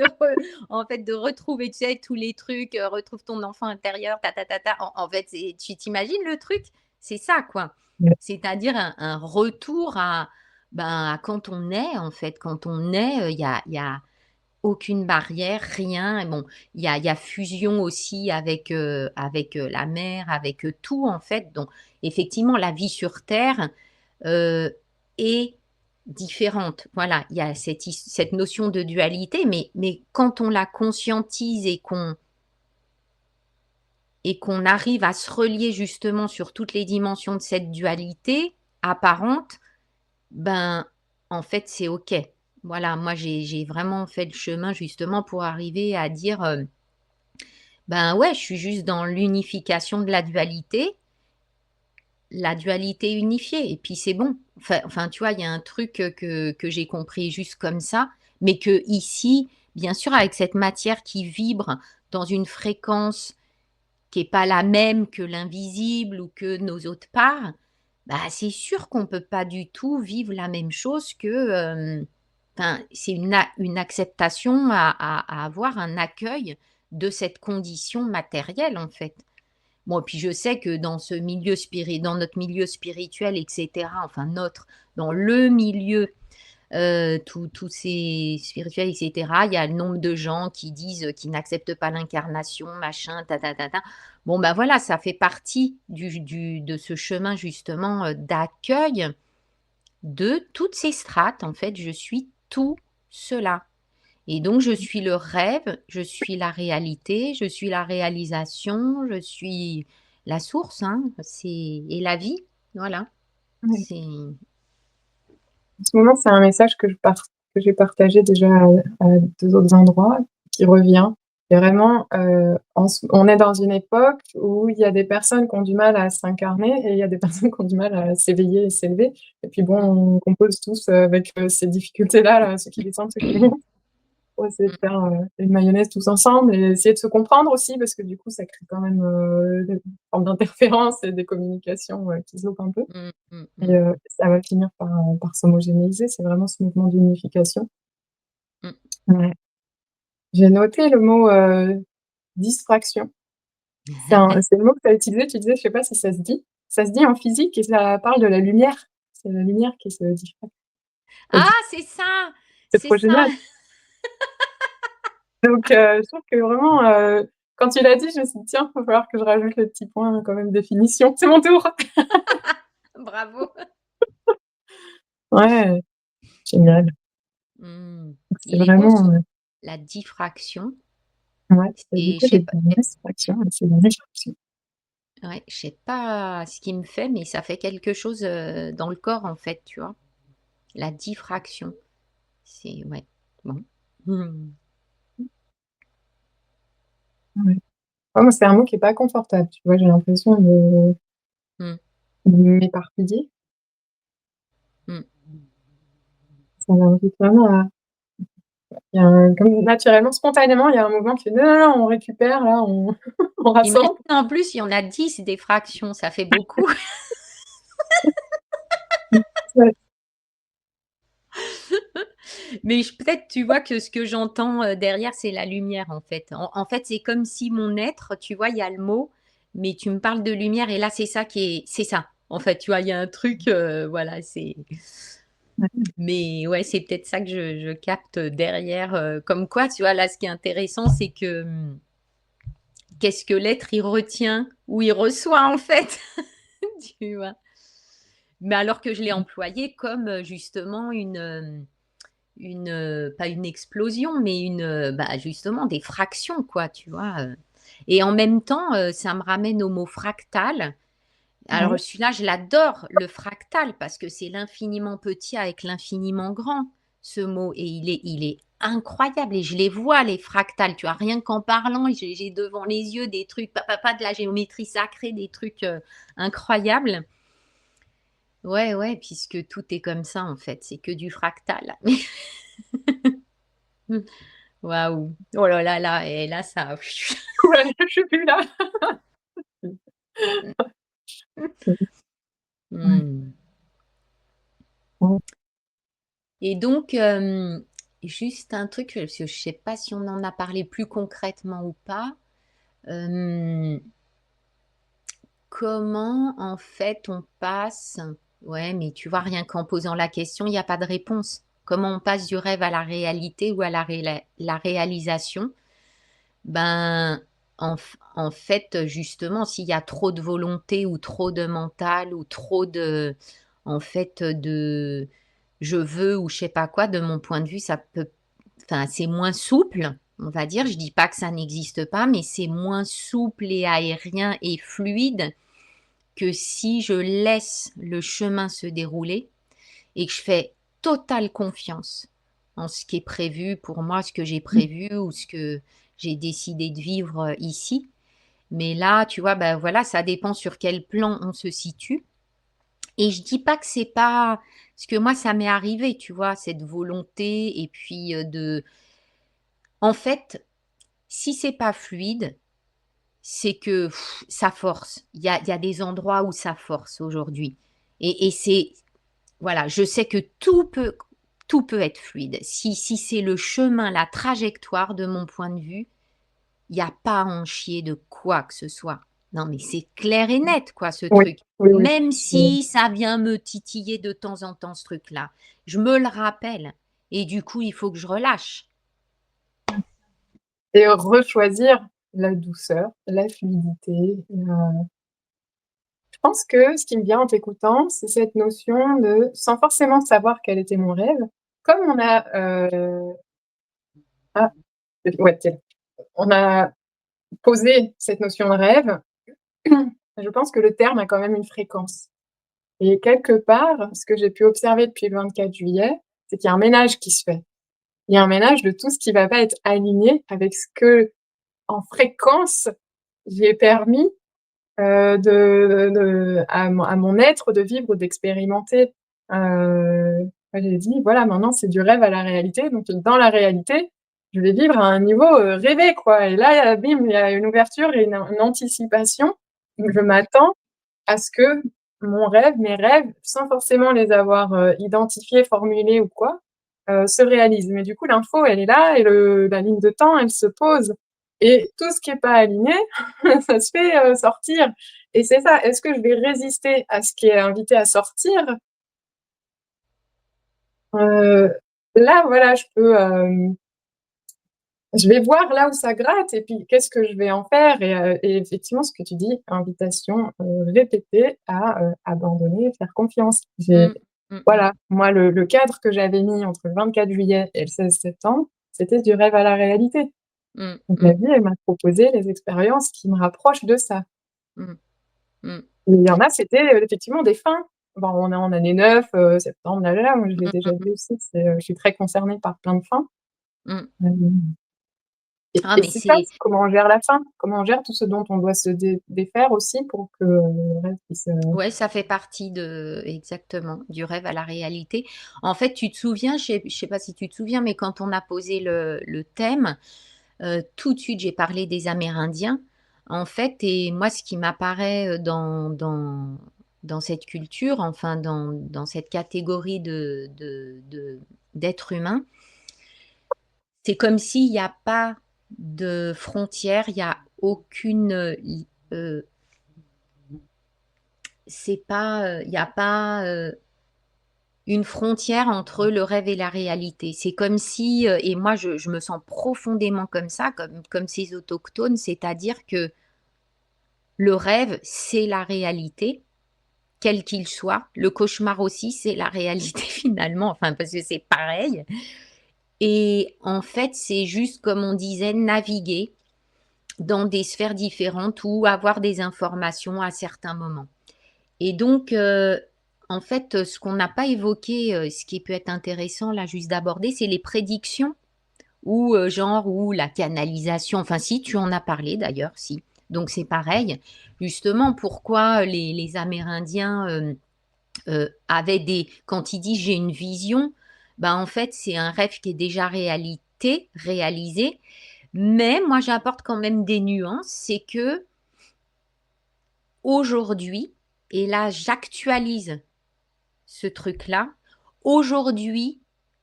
[SPEAKER 2] en fait, de retrouver, tu sais, tous les trucs, retrouve ton enfant intérieur, ta ta ta ta. En fait, c'est tu t'imagines le truc? C'est ça, quoi.
[SPEAKER 1] Ouais.
[SPEAKER 2] C'est-à-dire un retour à, ben, à quand on est, en fait. Quand on est, il y a aucune barrière, rien et bon, il y a fusion aussi avec, la mer, avec, tout, en fait. Donc effectivement, la vie sur terre, heu, est différente. Voilà, il y a cette notion de dualité, mais quand on la conscientise et qu'on arrive à se relier justement sur toutes les dimensions de cette dualité apparente, ben, en fait, c'est OK. Voilà, moi, j'ai vraiment fait le chemin justement pour arriver à dire, ben, ouais, je suis juste dans l'unification de la dualité unifiée et puis c'est bon. Enfin, tu vois, il y a un truc, que j'ai compris juste comme ça, mais que ici, bien sûr, avec cette matière qui vibre dans une fréquence qui est pas la même que l'invisible ou que nos autres parts, bah, c'est sûr qu'on peut pas du tout vivre la même chose que, enfin, c'est une acceptation à avoir, un accueil de cette condition matérielle, en fait. Bon, puis je sais que dans notre milieu spirituel et cetera, enfin dans le milieu, tous ces spirituels et cetera, il y a le nombre de gens qui disent, qu'ils n'acceptent pas l'incarnation, machin, ta ta ta ta. Bon, bah, voilà, ça fait partie de ce chemin justement, d'accueil de toutes ces strates. En fait, je suis tout cela et donc je suis le rêve, je suis la réalité, je suis la réalisation, je suis la source, hein, c'est et la vie, voilà,
[SPEAKER 1] Ouais.
[SPEAKER 2] c'est
[SPEAKER 1] En ce moment, c'est un message que j'ai partagé déjà à 2 autres endroits, qui revient. Et vraiment, on est dans une époque où il y a des personnes qui ont du mal à s'incarner et il y a des personnes qui ont du mal à s'éveiller et s'élever et puis bon,
[SPEAKER 2] Mmh.
[SPEAKER 1] on compose tous, avec, ces difficultés-là, là, ceux qui descendent, ceux qui montent, pour essayer de
[SPEAKER 2] Mmh.
[SPEAKER 1] faire, une mayonnaise tous ensemble et essayer de se comprendre aussi parce que du coup, ça crée quand même, des formes d'interférences et des communications, qui se loupent un peu
[SPEAKER 2] Mmh. Mmh
[SPEAKER 1] et
[SPEAKER 2] mh.
[SPEAKER 1] ça va finir par s'homogénéiser. C'est vraiment ce mouvement d'unification.
[SPEAKER 2] Mmh.
[SPEAKER 1] Ouais. J'ai noté le mot, distraction. C'est le mot que tu as utilisé, tu disais, je sais pas si ça se dit. Ça se dit en physique et ça parle de la lumière. C'est la lumière qui se diffracte. Ça
[SPEAKER 2] Ah,
[SPEAKER 1] dit
[SPEAKER 2] c'est ça!
[SPEAKER 1] c'est
[SPEAKER 2] C'est
[SPEAKER 1] trop
[SPEAKER 2] ça!
[SPEAKER 1] génial. Donc je trouve que vraiment, quand tu l'as dit, je me suis dit: «Tiens, il va falloir que je rajoute le petit point quand même définition». C'est mon tour.
[SPEAKER 2] Bravo.
[SPEAKER 1] Ouais, génial.
[SPEAKER 2] Mmh.
[SPEAKER 1] Donc c'est
[SPEAKER 2] Il est beau
[SPEAKER 1] vraiment,
[SPEAKER 2] la diffraction
[SPEAKER 1] ouais,
[SPEAKER 2] et
[SPEAKER 1] éviter les distractions et c'est la diffraction.
[SPEAKER 2] je sais pas ce qui me fait, mais ça fait quelque chose, dans le corps, en fait, tu vois? La diffraction, c'est ouais, bon. Mmh.
[SPEAKER 1] Ouais. Ouais, moi, c'est un mot qui est pas confortable, tu vois? J'ai l'impression
[SPEAKER 2] Mmh.
[SPEAKER 1] de m'éparpiller.
[SPEAKER 2] Mmh.
[SPEAKER 1] Ça m'invite vraiment à il y a un comme naturellement, spontanément, il y a un mouvement qui fait: «Non, non, non, on récupère là, on on
[SPEAKER 2] Imagine
[SPEAKER 1] rassemble».
[SPEAKER 2] en plus, il y en a 10 des fractions, ça fait beaucoup.
[SPEAKER 1] Mmh, ouais,
[SPEAKER 2] Mais peut-être, tu vois, que ce que j'entends, derrière, c'est la lumière, en fait. En fait, c'est comme si mon être, tu vois, il y a le mot, mais tu me parles de lumière et là, c'est ça qui est c'est ça. En fait, tu vois, il y a un truc, voilà, c'est
[SPEAKER 1] ouais,
[SPEAKER 2] mais ouais, c'est peut-être ça que je capte derrière, comme quoi, tu vois, là, ce qui est intéressant, c'est que, qu'est-ce que l'être, il retient ou il reçoit, en fait, tu vois? Mais alors que je l'ai employé comme, justement pas une explosion, mais bah, justement des fractions quoi, tu vois? Et en même temps, ça me ramène au mot fractal. Alors
[SPEAKER 1] ouais,
[SPEAKER 2] celui-là, je l'adore, le fractal, parce que c'est l'infiniment petit avec l'infiniment grand, ce mot et il est incroyable et je les vois les fractales, tu vois? Rien qu'en parlant, j'ai devant les yeux des trucs, pas de la géométrie sacrée, des trucs, incroyables. Ouais, ouais, puisque tout est comme ça en fait, c'est que du fractal. Waouh! Oh là là là et là ça
[SPEAKER 1] ouais, je suis plus là. Ouais,
[SPEAKER 2] mmh
[SPEAKER 1] ouais,
[SPEAKER 2] et donc, juste un truc, parce que je sais pas si on en a parlé plus concrètement ou pas. Hem, Comment en fait on passe ouais, mais tu vois, rien qu'en posant la question, il y a pas de réponse. Comment on passe du rêve à la réalité ou à la réalisation? Ben, en fait, justement, s'il y a trop de volonté ou trop de mental ou trop de en fait, de «je veux» ou je sais pas quoi, de mon point de vue, ça peut enfin, c'est moins souple, on va dire. Je dis pas que ça n'existe pas, mais c'est moins souple et aérien et fluide que si je laisse le chemin se dérouler et que je fais totale confiance en ce qui est prévu pour moi, ce que j'ai
[SPEAKER 1] mmh,
[SPEAKER 2] prévu ou ce que j'ai décidé de vivre, ici. Mais là, tu vois, ben voilà, ça dépend sur quel plan on se situe et je dis pas que c'est pas parce que moi, ça m'est arrivé, tu vois, cette volonté et puis, en fait, si c'est pas fluide, c'est que ça force. Il y a des endroits où ça force aujourd'hui et c'est voilà, je sais que tout peut être fluide. Si c'est le chemin, la trajectoire de mon point de vue, il y a pas à en chier de quoi que ce soit. Non, mais c'est clair et net quoi ce
[SPEAKER 1] oui,
[SPEAKER 2] truc.
[SPEAKER 1] oui, oui,
[SPEAKER 2] Même
[SPEAKER 1] heu
[SPEAKER 2] si ça vient me titiller de temps en temps ce truc-là. Je me le rappelle et du coup, il faut que je relâche.
[SPEAKER 1] et rechoisir la douceur, la fluidité, je pense que ce qui me vient en t'écoutant, c'est cette notion de sans forcément savoir quel était mon rêve, comme on a, ah, ouais, tiens, on a posé cette notion de rêve, je pense que le terme a quand même une fréquence et quelque part, ce que j'ai pu observer depuis le 24 juillet, c'est qu'il y a un ménage qui se fait. Il y a un ménage de tout ce qui va pas être aligné avec ce que en fréquence, j'ai permis, à mon être de vivre ou d'expérimenter. J'ai dit: «Voilà, maintenant c'est du rêve à la réalité, donc dans la réalité, je vais vivre à un niveau, rêvé, quoi» et là, bim, il y a une ouverture et une anticipation. Donc je m'attends à ce que mes rêves, sans forcément les avoir, identifiés, formulés ou quoi, se réalisent. Mais du coup, l'info, elle est là et la ligne de temps, elle se pose et tout ce qui est pas aligné, ça se fait, sortir et c'est ça. Est-ce que je vais résister à ce qui est invité à sortir? Heu, Là, voilà, je vais voir là où ça gratte et puis qu'est-ce que je vais en faire et effectivement, ce que tu dis, invitation, répétée à, abandonner, faire confiance.
[SPEAKER 2] Mmh. Mmh mh.
[SPEAKER 1] Voilà, moi le cadre que j'avais mis entre le 24 juillet et le 16 septembre, c'était du rêve à la réalité.
[SPEAKER 2] Mmh.
[SPEAKER 1] Donc la
[SPEAKER 2] Mmh.
[SPEAKER 1] vie, elle m'a proposé les expériences qui me rapprochent de ça.
[SPEAKER 2] Mmh. Mmh.
[SPEAKER 1] Et il y en a, c'était, effectivement des fins. Bon, on est en année 9, septembre, là, là, là, moi je l'ai
[SPEAKER 2] Mmh
[SPEAKER 1] déjà
[SPEAKER 2] mh.
[SPEAKER 1] vu aussi, je suis très concernée par plein de fins.
[SPEAKER 2] Mmh.
[SPEAKER 1] Hem
[SPEAKER 2] Ah
[SPEAKER 1] et
[SPEAKER 2] mais
[SPEAKER 1] c'est ça,
[SPEAKER 2] c'est
[SPEAKER 1] comment on gère la fin, comment on gère tout ce dont on doit se défaire aussi pour que le rêve puisse,
[SPEAKER 2] ouais, ça fait partie de exactement, du rêve à la réalité. En fait, tu te souviens, je sais pas si tu te souviens, mais quand on a posé le thème, tout de suite, j'ai parlé des Amérindiens, en fait et moi, ce qui m'apparaît, dans cette culture, enfin dans cette catégorie d'êtres humains, c'est comme s'il y a pas de frontières, il y a aucune, c'est pas, il y a pas, une frontière entre le rêve et la réalité. C'est comme si, et moi je me sens profondément comme ça, comme ces autochtones, c'est-à-dire que le rêve, c'est la réalité, quel qu'il soit. Le cauchemar aussi, c'est la réalité finalement, enfin parce que c'est pareil et en fait, c'est juste comme on disait, naviguer dans des sphères différentes ou avoir des informations à certains moments. Et donc, en fait, ce qu'on n'a pas évoqué, ce qui peut être intéressant là juste d'aborder, c'est les prédictions ou, genre ou la canalisation. Enfin si, tu en as parlé d'ailleurs, si. Donc c'est pareil. Justement, pourquoi les Amérindiens, avaient des quand ils disent: «J'ai une vision», ben, en fait, c'est un rêve qui est déjà réalisé. Mais moi, j'apporte quand même des nuances. C'est que aujourd'hui, et là, j'actualise ce truc-là. Aujourd'hui,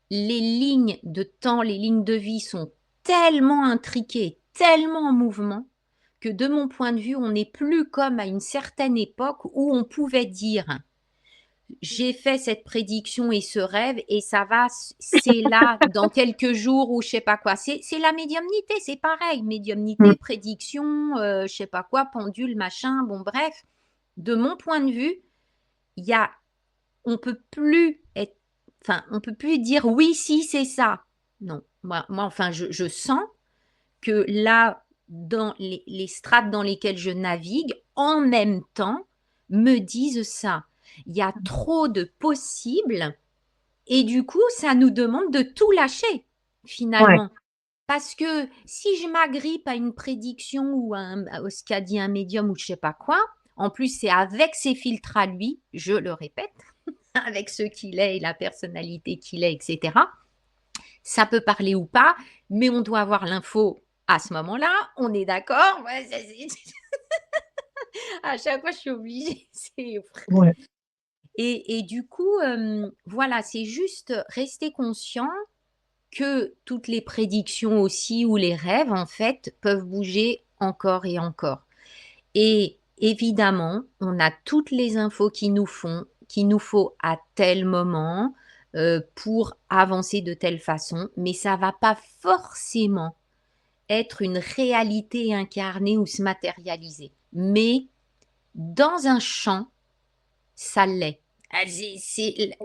[SPEAKER 2] les lignes de temps, les lignes de vie sont tellement intriquées, tellement en mouvement, que de mon point de vue, on n'est plus comme à une certaine époque où on pouvait dire: «J'ai fait cette prédiction et ce rêve et ça va, c'est là dans quelques jours» ou je sais pas quoi. C'est la médiumnité, c'est pareil,
[SPEAKER 1] mmh,
[SPEAKER 2] médiumnité, prédiction, je sais pas quoi, pendule, machin, bon bref. De mon point de vue, il y a on peut plus être enfin, on peut plus dire: «Oui, si, c'est ça». Non, moi enfin, je sens que là, dans les strates dans lesquelles je navigue, en même temps, me disent ça. Il y a trop de possibles et du coup, ça nous demande de tout lâcher,
[SPEAKER 1] ouais,
[SPEAKER 2] finalement. Parce que si je m'agrippe à une prédiction ou à ce qu'a dit un médium ou je sais pas quoi, en plus, c'est avec ses filtres à lui, je le répète, avec ce qu'il est et la personnalité qu'il est, etc. Ça peut parler ou pas, mais on doit avoir l'info à ce moment-là. On est d'accord? Ouais, à chaque fois, je suis obligée.
[SPEAKER 1] ouais,
[SPEAKER 2] Et du coup, voilà, c'est juste rester conscient que toutes les prédictions aussi ou les rêves, en fait, peuvent bouger encore et encore. Et évidemment, on a toutes les infos qu'il nous faut à tel moment, pour avancer de telle façon, mais ça va pas forcément être une réalité incarnée ou se matérialiser. Mais dans un champ, ça l'est. Je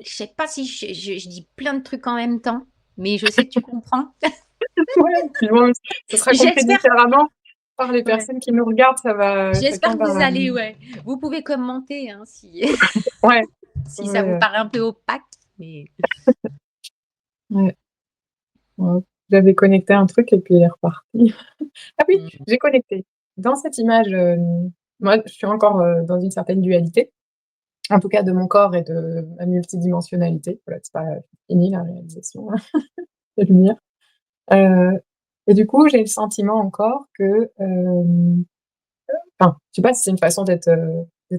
[SPEAKER 2] sais pas si je dis plein de trucs en même temps, mais je sais que tu comprends.
[SPEAKER 1] ouais, puis bon, ce sera compris
[SPEAKER 2] J'espère
[SPEAKER 1] différemment par les
[SPEAKER 2] ouais,
[SPEAKER 1] personnes qui nous regardent,
[SPEAKER 2] j'espère
[SPEAKER 1] chacun
[SPEAKER 2] que vous
[SPEAKER 1] va
[SPEAKER 2] allez ouais. Vous pouvez commenter, hein, si
[SPEAKER 1] ouais,
[SPEAKER 2] si ça
[SPEAKER 1] ouais,
[SPEAKER 2] vous paraît un peu opaque, mais
[SPEAKER 1] ouais, ouais. j'avais connecté un truc et puis il est reparti. Ah oui,
[SPEAKER 2] Mmh.
[SPEAKER 1] j'ai connecté. Dans cette image, moi je suis encore, dans une certaine dualité, en tout cas de mon corps et de ma multidimensionnalité. Voilà, c'est pas fini la réalisation, la lumière. Heu et du coup, j'ai le sentiment encore que, enfin, je sais pas si c'est une façon d'être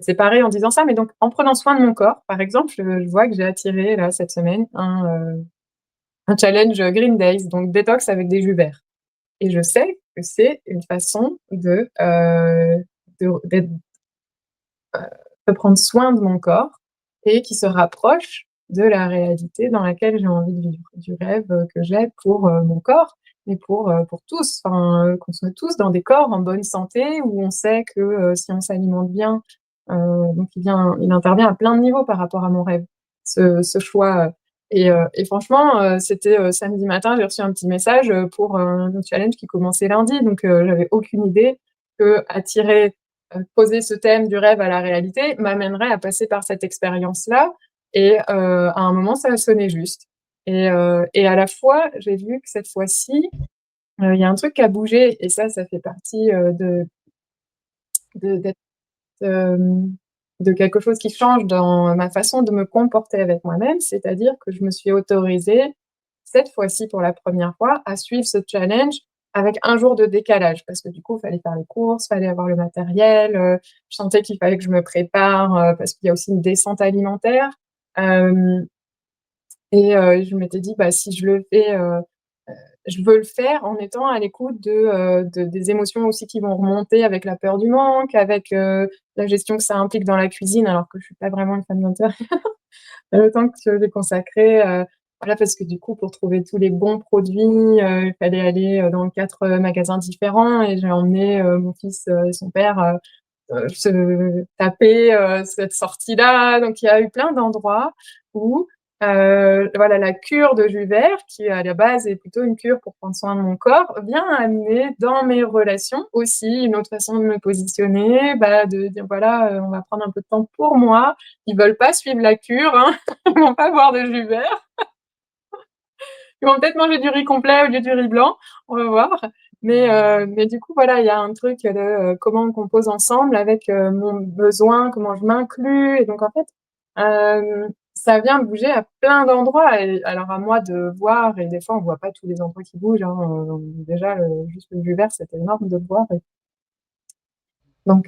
[SPEAKER 1] séparée en disant ça, mais donc en prenant soin de mon corps, par exemple, je vois que j'ai attiré là cette semaine un challenge, Green Days, donc détox avec des jus verts et je sais que c'est une façon d'être de prendre soin de mon corps et qui se rapproche de la réalité dans laquelle j'ai envie de vivre, du rêve, que j'ai pour, mon corps, mais pour tous, enfin, qu'on soit tous dans des corps en bonne santé où on sait que, si on s'alimente bien, donc il intervient à plein de niveaux par rapport à mon rêve, ce choix, et franchement, c'était, samedi matin, j'ai reçu un petit message, pour, un challenge qui commençait lundi, donc j'avais aucune idée qu'attirer poser ce thème du rêve à la réalité m'amènerait à passer par cette expérience-là et à un moment, ça a sonné juste et à la fois, j'ai vu que cette fois-ci, il y a un truc qui a bougé et ça fait partie, d'être, de quelque chose qui change dans ma façon de me comporter avec moi-même. C'est-à-dire que je me suis autorisée, cette fois-ci pour la première fois, à suivre ce challenge avec un jour de décalage. Parce que du coup, il fallait faire les courses, il fallait avoir le matériel, je sentais qu'il fallait que je me prépare, parce qu'il y a aussi une descente alimentaire. Hem je m'étais dit: «Bah, si je le fais, je veux le faire en étant à l'écoute de des émotions aussi qui vont remonter avec la peur du manque, avec, la gestion que ça implique dans la cuisine», alors que je suis pas vraiment une femme d'intérieur. Le temps que j'ai consacré, voilà, parce que du coup, pour trouver tous les bons produits, il fallait aller, dans 4 magasins différents et j'ai emmené, mon fils, et son père, se taper, cette sortie-là. Donc il y a eu plein d'endroits où, voilà, la cure de jus vert, qui à la base est plutôt une cure pour prendre soin de mon corps, vient amener dans mes relations aussi une autre façon de me positionner, bah, de dire: «Voilà, on va prendre un peu de temps pour moi». Ils veulent pas suivre la cure, hein, ils vont pas boire de jus vert. Ils vont peut-être manger du riz complet au lieu du riz blanc, on va voir. Mais du coup, voilà, il y a un truc de, comment on compose ensemble avec, mon besoin, comment je m'inclus et donc en fait, ça vient bouger à plein d'endroits et alors à moi de voir et des fois on voit pas tous les endroits qui bougent, hein, déjà juste le jus vert, c'était énorme de le voir et donc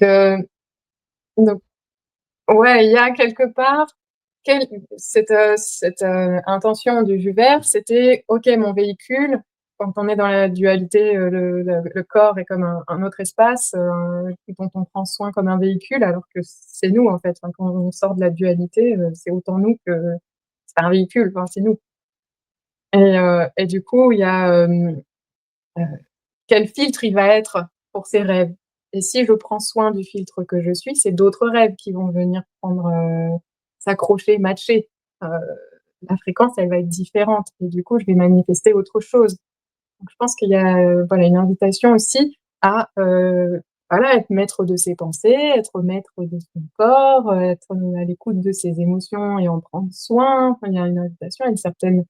[SPEAKER 1] donc ouais, il y a quelque part quelle cette, intention du jus vert, c'était: «OK, mon véhicule», quand on est dans la dualité, le corps est comme un autre espace, dont on prend soin comme un véhicule, alors que c'est nous, en fait. Enfin, quand on sort de la dualité, c'est autant nous que c'est pas un véhicule, enfin, c'est nous et du coup, il y a, heu quel filtre il va être pour ses rêves? Et si je prends soin du filtre que je suis, c'est d'autres rêves qui vont venir prendre, s'accrocher, matcher. Heu, la fréquence, elle va être différente et du coup, je vais manifester autre chose. Donc je pense qu'il y a, voilà, une invitation aussi à, voilà, être maître de ses pensées, être maître de son corps, être, à l'écoute de ses émotions et en prendre soin. Enfin, il y a une invitation à une certaine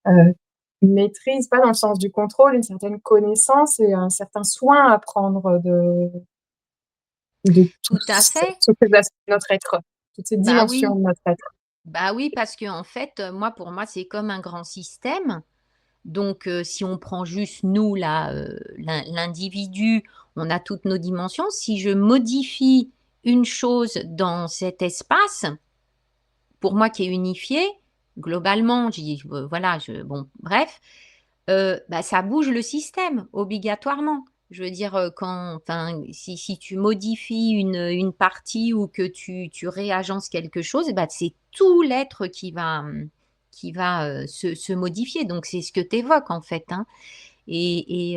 [SPEAKER 1] Heu, maîtrise, pas dans le sens du contrôle, une certaine connaissance et un certain soin à prendre de
[SPEAKER 2] Tout à fait.
[SPEAKER 1] tous ces aspects de notre être, toutes ces
[SPEAKER 2] Bah
[SPEAKER 1] dimensions
[SPEAKER 2] oui,
[SPEAKER 1] de notre être.
[SPEAKER 2] bah oui, parce qu'en fait, moi, pour moi, c'est comme un grand système. Donc, si on prend juste nous là, l'individu, on a toutes nos dimensions. Si je modifie une chose dans cet espace, pour moi qui est unifié, globalement, j'ai voilà, bon bref, bah, ça bouge le système obligatoirement. Je veux dire, quand enfin, si tu modifies une partie ou que tu réagences quelque chose, bah, c'est tout l'être qui va, se modifier. Donc c'est ce que tu évoques en fait, hein et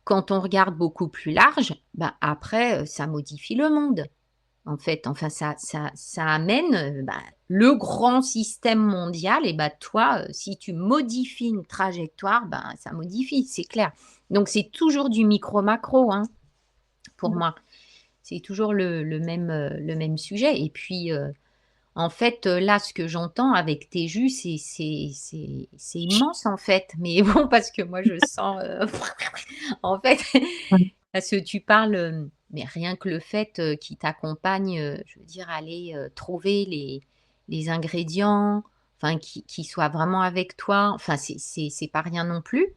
[SPEAKER 2] quand on regarde beaucoup plus large, bah, après, ça modifie le monde. En fait, enfin ça amène, bah, le grand système mondial et bah, toi, si tu modifies une trajectoire, ben, ça modifie, c'est clair. Donc c'est toujours du micro-macro, hein, pour
[SPEAKER 1] Mmh.
[SPEAKER 2] moi. C'est toujours le même sujet et puis, En fait, là, ce que j'entends avec tes jus, c'est immense, en fait. Mais bon, parce que moi, je sens, en fait,
[SPEAKER 1] Ouais,
[SPEAKER 2] parce que tu parles, mais rien que le fait, qu'ils t'accompagnent, je veux dire, aller, trouver les ingrédients, enfin, qu'ils soient vraiment avec toi, enfin, c'est pas rien non plus.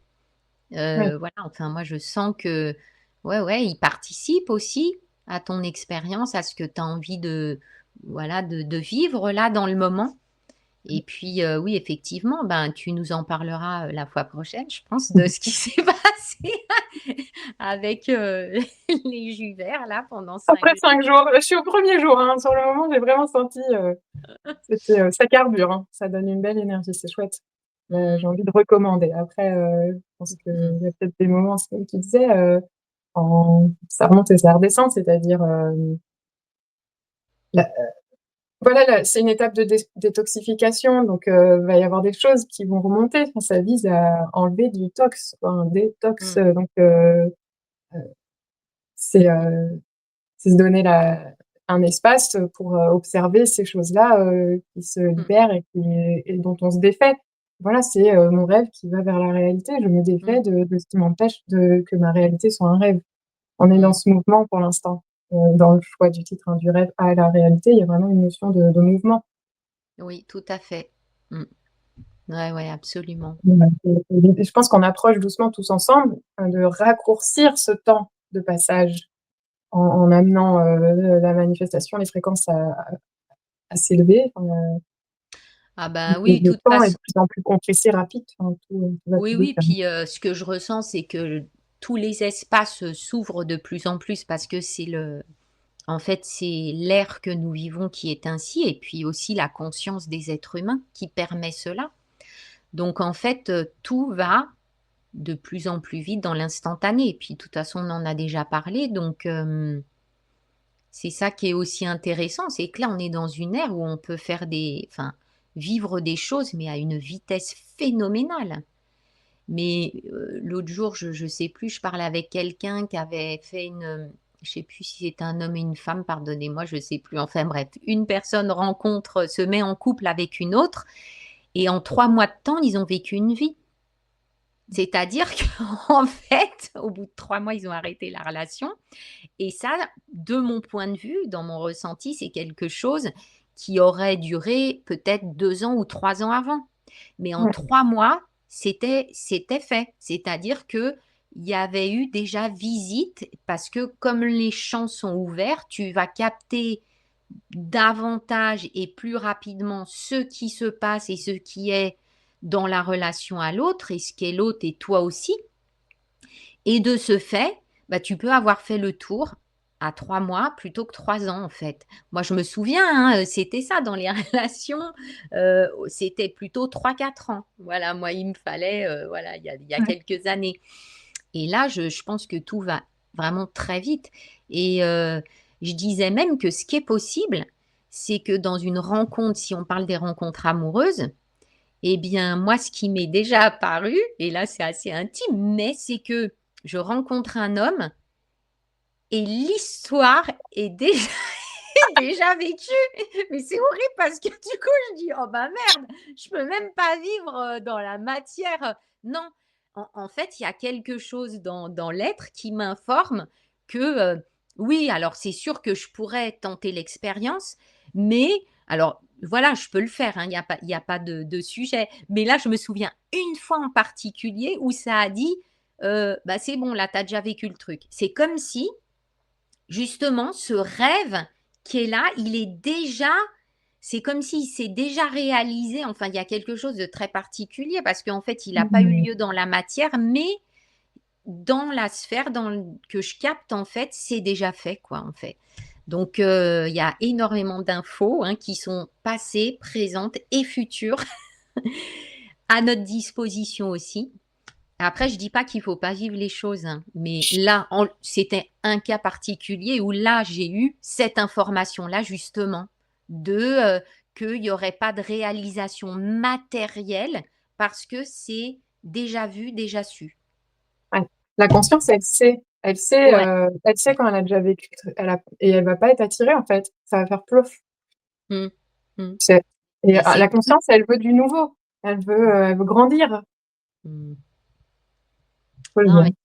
[SPEAKER 1] ouais,
[SPEAKER 2] Voilà, enfin, moi, je sens que, ouais, ouais, ils participent aussi à ton expérience, à ce que tu as envie de, voilà, de vivre là, dans le moment. Et puis, oui, effectivement, ben, tu nous en parleras, la fois prochaine, je pense, de
[SPEAKER 1] ouais.
[SPEAKER 2] ce qui s'est passé avec, les jus verts là, pendant 5
[SPEAKER 1] Après
[SPEAKER 2] jours.
[SPEAKER 1] 5 jours, je suis au premier jour, hein, sur le moment, j'ai vraiment senti, c'était, ça carbure, hein, ça donne une belle énergie, c'est chouette. J'ai
[SPEAKER 2] Mmh,
[SPEAKER 1] envie de recommander. Après, je pense
[SPEAKER 2] mmh mh.
[SPEAKER 1] qu'il y a peut-être des moments, c'est comme tu disais, en ça remonte et ça redescend, c'est-à-dire, la voilà, c'est une étape de détoxification, donc va y avoir des choses qui vont remonter. Enfin, ça vise à enlever du tox, quoi, un détox,
[SPEAKER 2] Mmh,
[SPEAKER 1] donc c'est, c'est se donner un espace pour, observer ces choses-là, qui se
[SPEAKER 2] mmh,
[SPEAKER 1] libèrent et dont on se défait. Voilà, c'est, mon rêve qui va vers la réalité. Je me
[SPEAKER 2] mmh,
[SPEAKER 1] défais de ce qui m'empêche de que ma réalité soit un rêve. On est dans
[SPEAKER 2] mmh.
[SPEAKER 1] ce mouvement pour l'instant, dans le choix du titre, hein, du rêve à la réalité, il y a vraiment une notion de mouvement.
[SPEAKER 2] Oui, tout à fait. Mmh. Ouais, ouais, absolument.
[SPEAKER 1] Ouais, et je pense qu'on approche doucement tous ensemble, de raccourcir ce temps de passage en amenant, la manifestation, les fréquences à s'élever.
[SPEAKER 2] Ah ben, oui,
[SPEAKER 1] Le
[SPEAKER 2] toute
[SPEAKER 1] temps est de
[SPEAKER 2] façon.
[SPEAKER 1] plus en plus compressé, rapide, enfin tout va
[SPEAKER 2] Oui,
[SPEAKER 1] plus vite,
[SPEAKER 2] oui, puis, ce que je ressens, c'est que tous les espaces, s'ouvrent de plus en plus parce que c'est le en fait, c'est l'ère que nous vivons qui est ainsi et puis aussi la conscience des êtres humains qui permet cela. Donc en fait, tout va de plus en plus vite dans l'instantané et puis de toute façon, on en a déjà parlé donc c'est ça qui est aussi intéressant, c'est que là, on est dans une ère où on peut faire des enfin, vivre des choses mais à une vitesse phénoménale. Mais, l'autre jour, je sais plus, je parlais avec quelqu'un qui avait fait une, je sais plus si c'était un homme et une femme, pardonnez-moi, je sais plus. Enfin bref, une personne rencontre, se met en couple avec une autre et en 3 mois de temps, ils ont vécu une vie. C'est-à-dire qu'en fait, au bout de 3 mois, ils ont arrêté la relation et ça, de mon point de vue, dans mon ressenti, c'est quelque chose qui aurait duré peut-être 2 ans ou 3 ans avant. Mais en
[SPEAKER 1] ouais.
[SPEAKER 2] 3 mois, c'était fait. C'est-à-dire qu'il y avait eu déjà visite parce que comme les champs sont ouverts, tu vas capter davantage et plus rapidement ce qui se passe et ce qui est dans la relation à l'autre et ce qu'est l'autre et toi aussi. Et de ce fait, bah, tu peux avoir fait le tour à 3 mois plutôt que 3 ans, en fait. Moi, je me souviens, hein, c'était ça dans les relations, c'était plutôt 3 4 ans. Voilà, moi, il me fallait, voilà, il y a
[SPEAKER 1] Ouais.
[SPEAKER 2] quelques années. Et là, je pense que tout va vraiment très vite et je disais même que ce qui est possible, c'est que dans une rencontre, si on parle des rencontres amoureuses, eh bien, moi, ce qui m'est déjà apparu et là, c'est assez intime, mais c'est que je rencontre un homme et l'histoire est déjà déjà vécue. Mais c'est horrible parce que du coup, je dis: «Oh bah merde, je peux même pas vivre, dans la matière». Non, en fait, il y a quelque chose dans l'être qui m'informe que, oui, alors c'est sûr que je pourrais tenter l'expérience, mais alors voilà, je peux le faire, hein, il y a pas de sujet. Mais là, je me souviens une fois en particulier où ça a dit, «Bah, c'est bon, là, tu as déjà vécu le truc». C'est comme si justement, ce rêve qui est là, il est déjà c'est comme s'il s'est déjà réalisé. Enfin, il y a quelque chose de très particulier parce qu'en fait, il n'a pas eu
[SPEAKER 1] Mmh.
[SPEAKER 2] lieu dans la matière, mais dans la sphère dans l que je capte, en fait, c'est déjà fait, quoi, en fait. Donc, il y a énormément d'infos, hein, qui sont passées, présentes et futures à notre disposition aussi. Après, je dis pas qu'il faut pas vivre les choses, hein, mais là, c'était un cas particulier où là, j'ai eu cette information-là justement de, qu'il y aurait pas de réalisation matérielle parce que c'est déjà vu, déjà su.
[SPEAKER 1] Ouais. La conscience,
[SPEAKER 2] Ouais.
[SPEAKER 1] elle sait quand elle a déjà vécu, elle va pas être attirée, en fait. Ça va faire plouf.
[SPEAKER 2] Mmh. Mmh.
[SPEAKER 1] C'est et
[SPEAKER 2] Et c'est
[SPEAKER 1] la conscience, elle veut du nouveau. Elle veut grandir.
[SPEAKER 2] mmh.
[SPEAKER 1] Faut le
[SPEAKER 2] Non, mais
[SPEAKER 1] dire.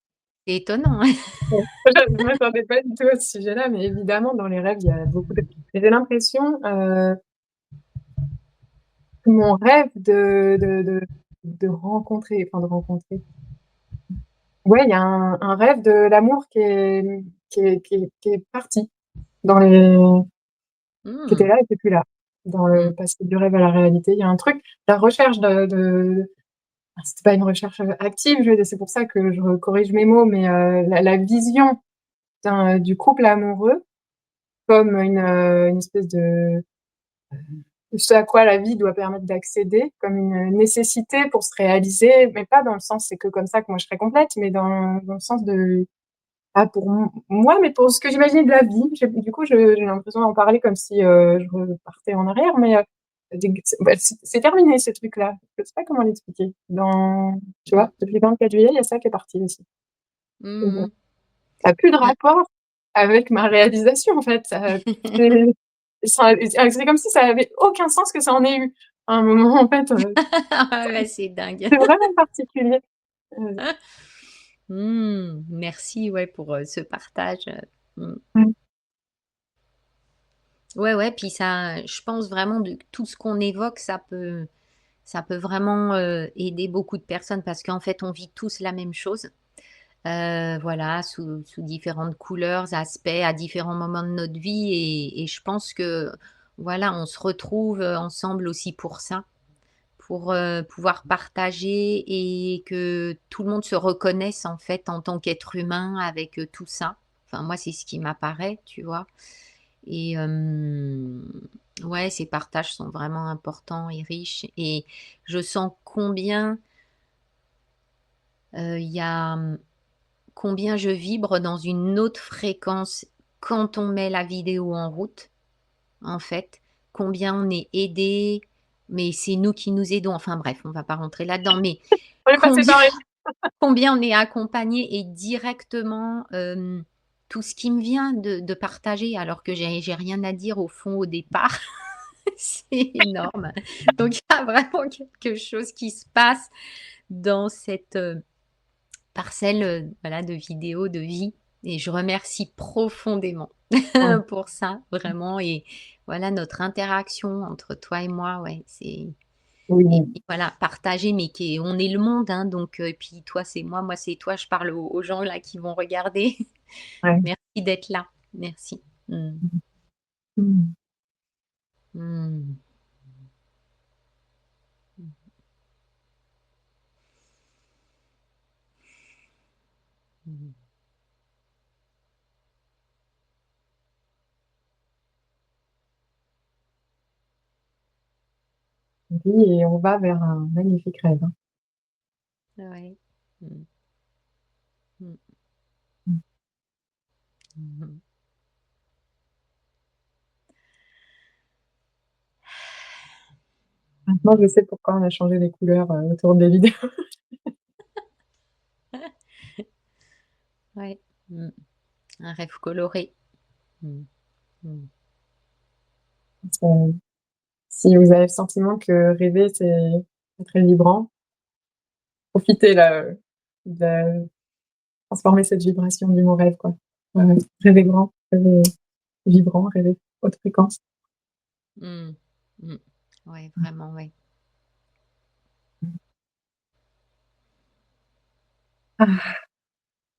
[SPEAKER 2] c'est étonnant.
[SPEAKER 1] Ouais. Je m'attendais pas du tout à ce sujet-là, mais évidemment, dans les rêves, il y a beaucoup de j'ai l'impression, que mon rêve de rencontrer, enfin de rencontrer, ouais, il y a un rêve de l'amour qui est parti dans les qui était
[SPEAKER 2] Mmh.
[SPEAKER 1] là et qui est plus là. Dans
[SPEAKER 2] Mmh.
[SPEAKER 1] le passé du rêve à la réalité, il y a un truc, la recherche c'était pas une recherche, active, je veux dire, c'est pour ça que je corrige mes mots, mais la vision du couple amoureux comme une espèce de ce à quoi la vie doit permettre d'accéder, comme une nécessité pour se réaliser, mais pas dans le sens: «C'est que comme ça que moi je serai complète», mais dans le sens de pas pour moi, mais pour ce que j'imagine de la vie. Du coup, j'ai l'impression d'en parler comme si, je repartais en arrière, mais c'est terminé ce truc-là. Je sais pas comment l'expliquer. Tu vois?
[SPEAKER 2] Mmh.
[SPEAKER 1] Depuis le 24 juillet, il y a ça qui est parti aussi. Et voilà.
[SPEAKER 2] Mmh.
[SPEAKER 1] Ça a plus de
[SPEAKER 2] Ouais.
[SPEAKER 1] rapport avec ma réalisation, en fait. C'est c'est comme si ça avait aucun sens que ça en ait eu. À un moment, en fait,
[SPEAKER 2] Ah ouais, c'est dingue.
[SPEAKER 1] c'est vraiment particulier.
[SPEAKER 2] Merci, ouais, pour, ce partage. Mmh.
[SPEAKER 1] Mmh.
[SPEAKER 2] Ouais, ouais, puis ça je pense vraiment de tout ce qu'on évoque, ça peut vraiment, aider beaucoup de personnes parce qu'en fait, on vit tous la même chose. Voilà, sous différentes couleurs, aspects, à différents moments de notre vie et je pense que, voilà, on se retrouve, ensemble aussi pour ça, pour, pouvoir partager et que tout le monde se reconnaisse, en fait, en tant qu'être humain avec, tout ça. Enfin, moi, c'est ce qui m'apparaît, tu vois? Et ouais, ces partages sont vraiment importants et riches et je sens il y a, combien je vibre dans une autre fréquence quand on met la vidéo en route, en fait. Combien on est aidé, mais c'est nous qui nous aidons. Enfin bref, on va pas rentrer là-dedans, mais
[SPEAKER 1] On est passé
[SPEAKER 2] combien
[SPEAKER 1] par les
[SPEAKER 2] combien on est accompagné et directement, tout ce qui me vient de partager alors que j'ai rien à dire au fond au départ, c'est énorme. Donc il y a vraiment quelque chose qui se passe dans cette, parcelle, voilà, de vidéos, de vie et je remercie profondément
[SPEAKER 1] ouais,
[SPEAKER 2] pour ça, vraiment et voilà notre interaction entre toi et moi, ouais, c'est et
[SPEAKER 1] oui,
[SPEAKER 2] puis voilà, partager mais qui est on est le monde, hein, donc et puis toi c'est moi, moi c'est toi, je parle aux gens là qui vont regarder.
[SPEAKER 1] ouais.
[SPEAKER 2] Merci d'être là. Merci. Mmh.
[SPEAKER 1] Mmh. Mmh.
[SPEAKER 2] Mmh. Mmh.
[SPEAKER 1] Oui et on va vers un magnifique rêve, hein.
[SPEAKER 2] Ouais. Mmh. Mmh.
[SPEAKER 1] Mmh.
[SPEAKER 2] Mmh.
[SPEAKER 1] Maintenant, je sais pourquoi on a changé les couleurs, autour des vidéos.
[SPEAKER 2] Ouais. Mmh. Un rêve coloré. Mmh. Mmh.
[SPEAKER 1] C'est Si vous avez le sentiment que rêver, c'est très vibrant, profitez là, de transformer cette vibration du mot rêve, quoi. Rêvez grand, rêvez vibrant, rêvez haute fréquence.
[SPEAKER 2] Mmh. Mmh. Ouais, vraiment, ouais.
[SPEAKER 1] Ah,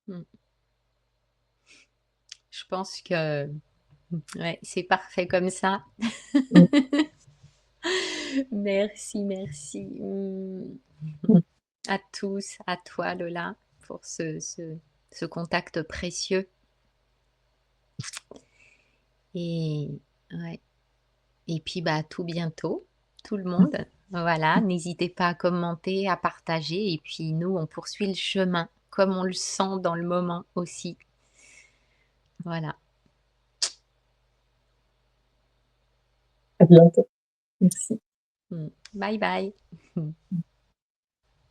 [SPEAKER 2] Mmh. Je pense que ouais, c'est parfait comme ça.
[SPEAKER 1] mmh,
[SPEAKER 2] Merci, merci. Mmh.
[SPEAKER 1] mmh.
[SPEAKER 2] À tous, à toi Lola, pour ce contact précieux et ouais et puis, bah, à tout bientôt, tout le monde. Voilà, n'hésitez pas à commenter, à partager et puis nous, on poursuit le chemin comme on le sent dans le moment aussi. Voilà.
[SPEAKER 1] À bientôt. Merci.
[SPEAKER 2] Mmh. Bye bye.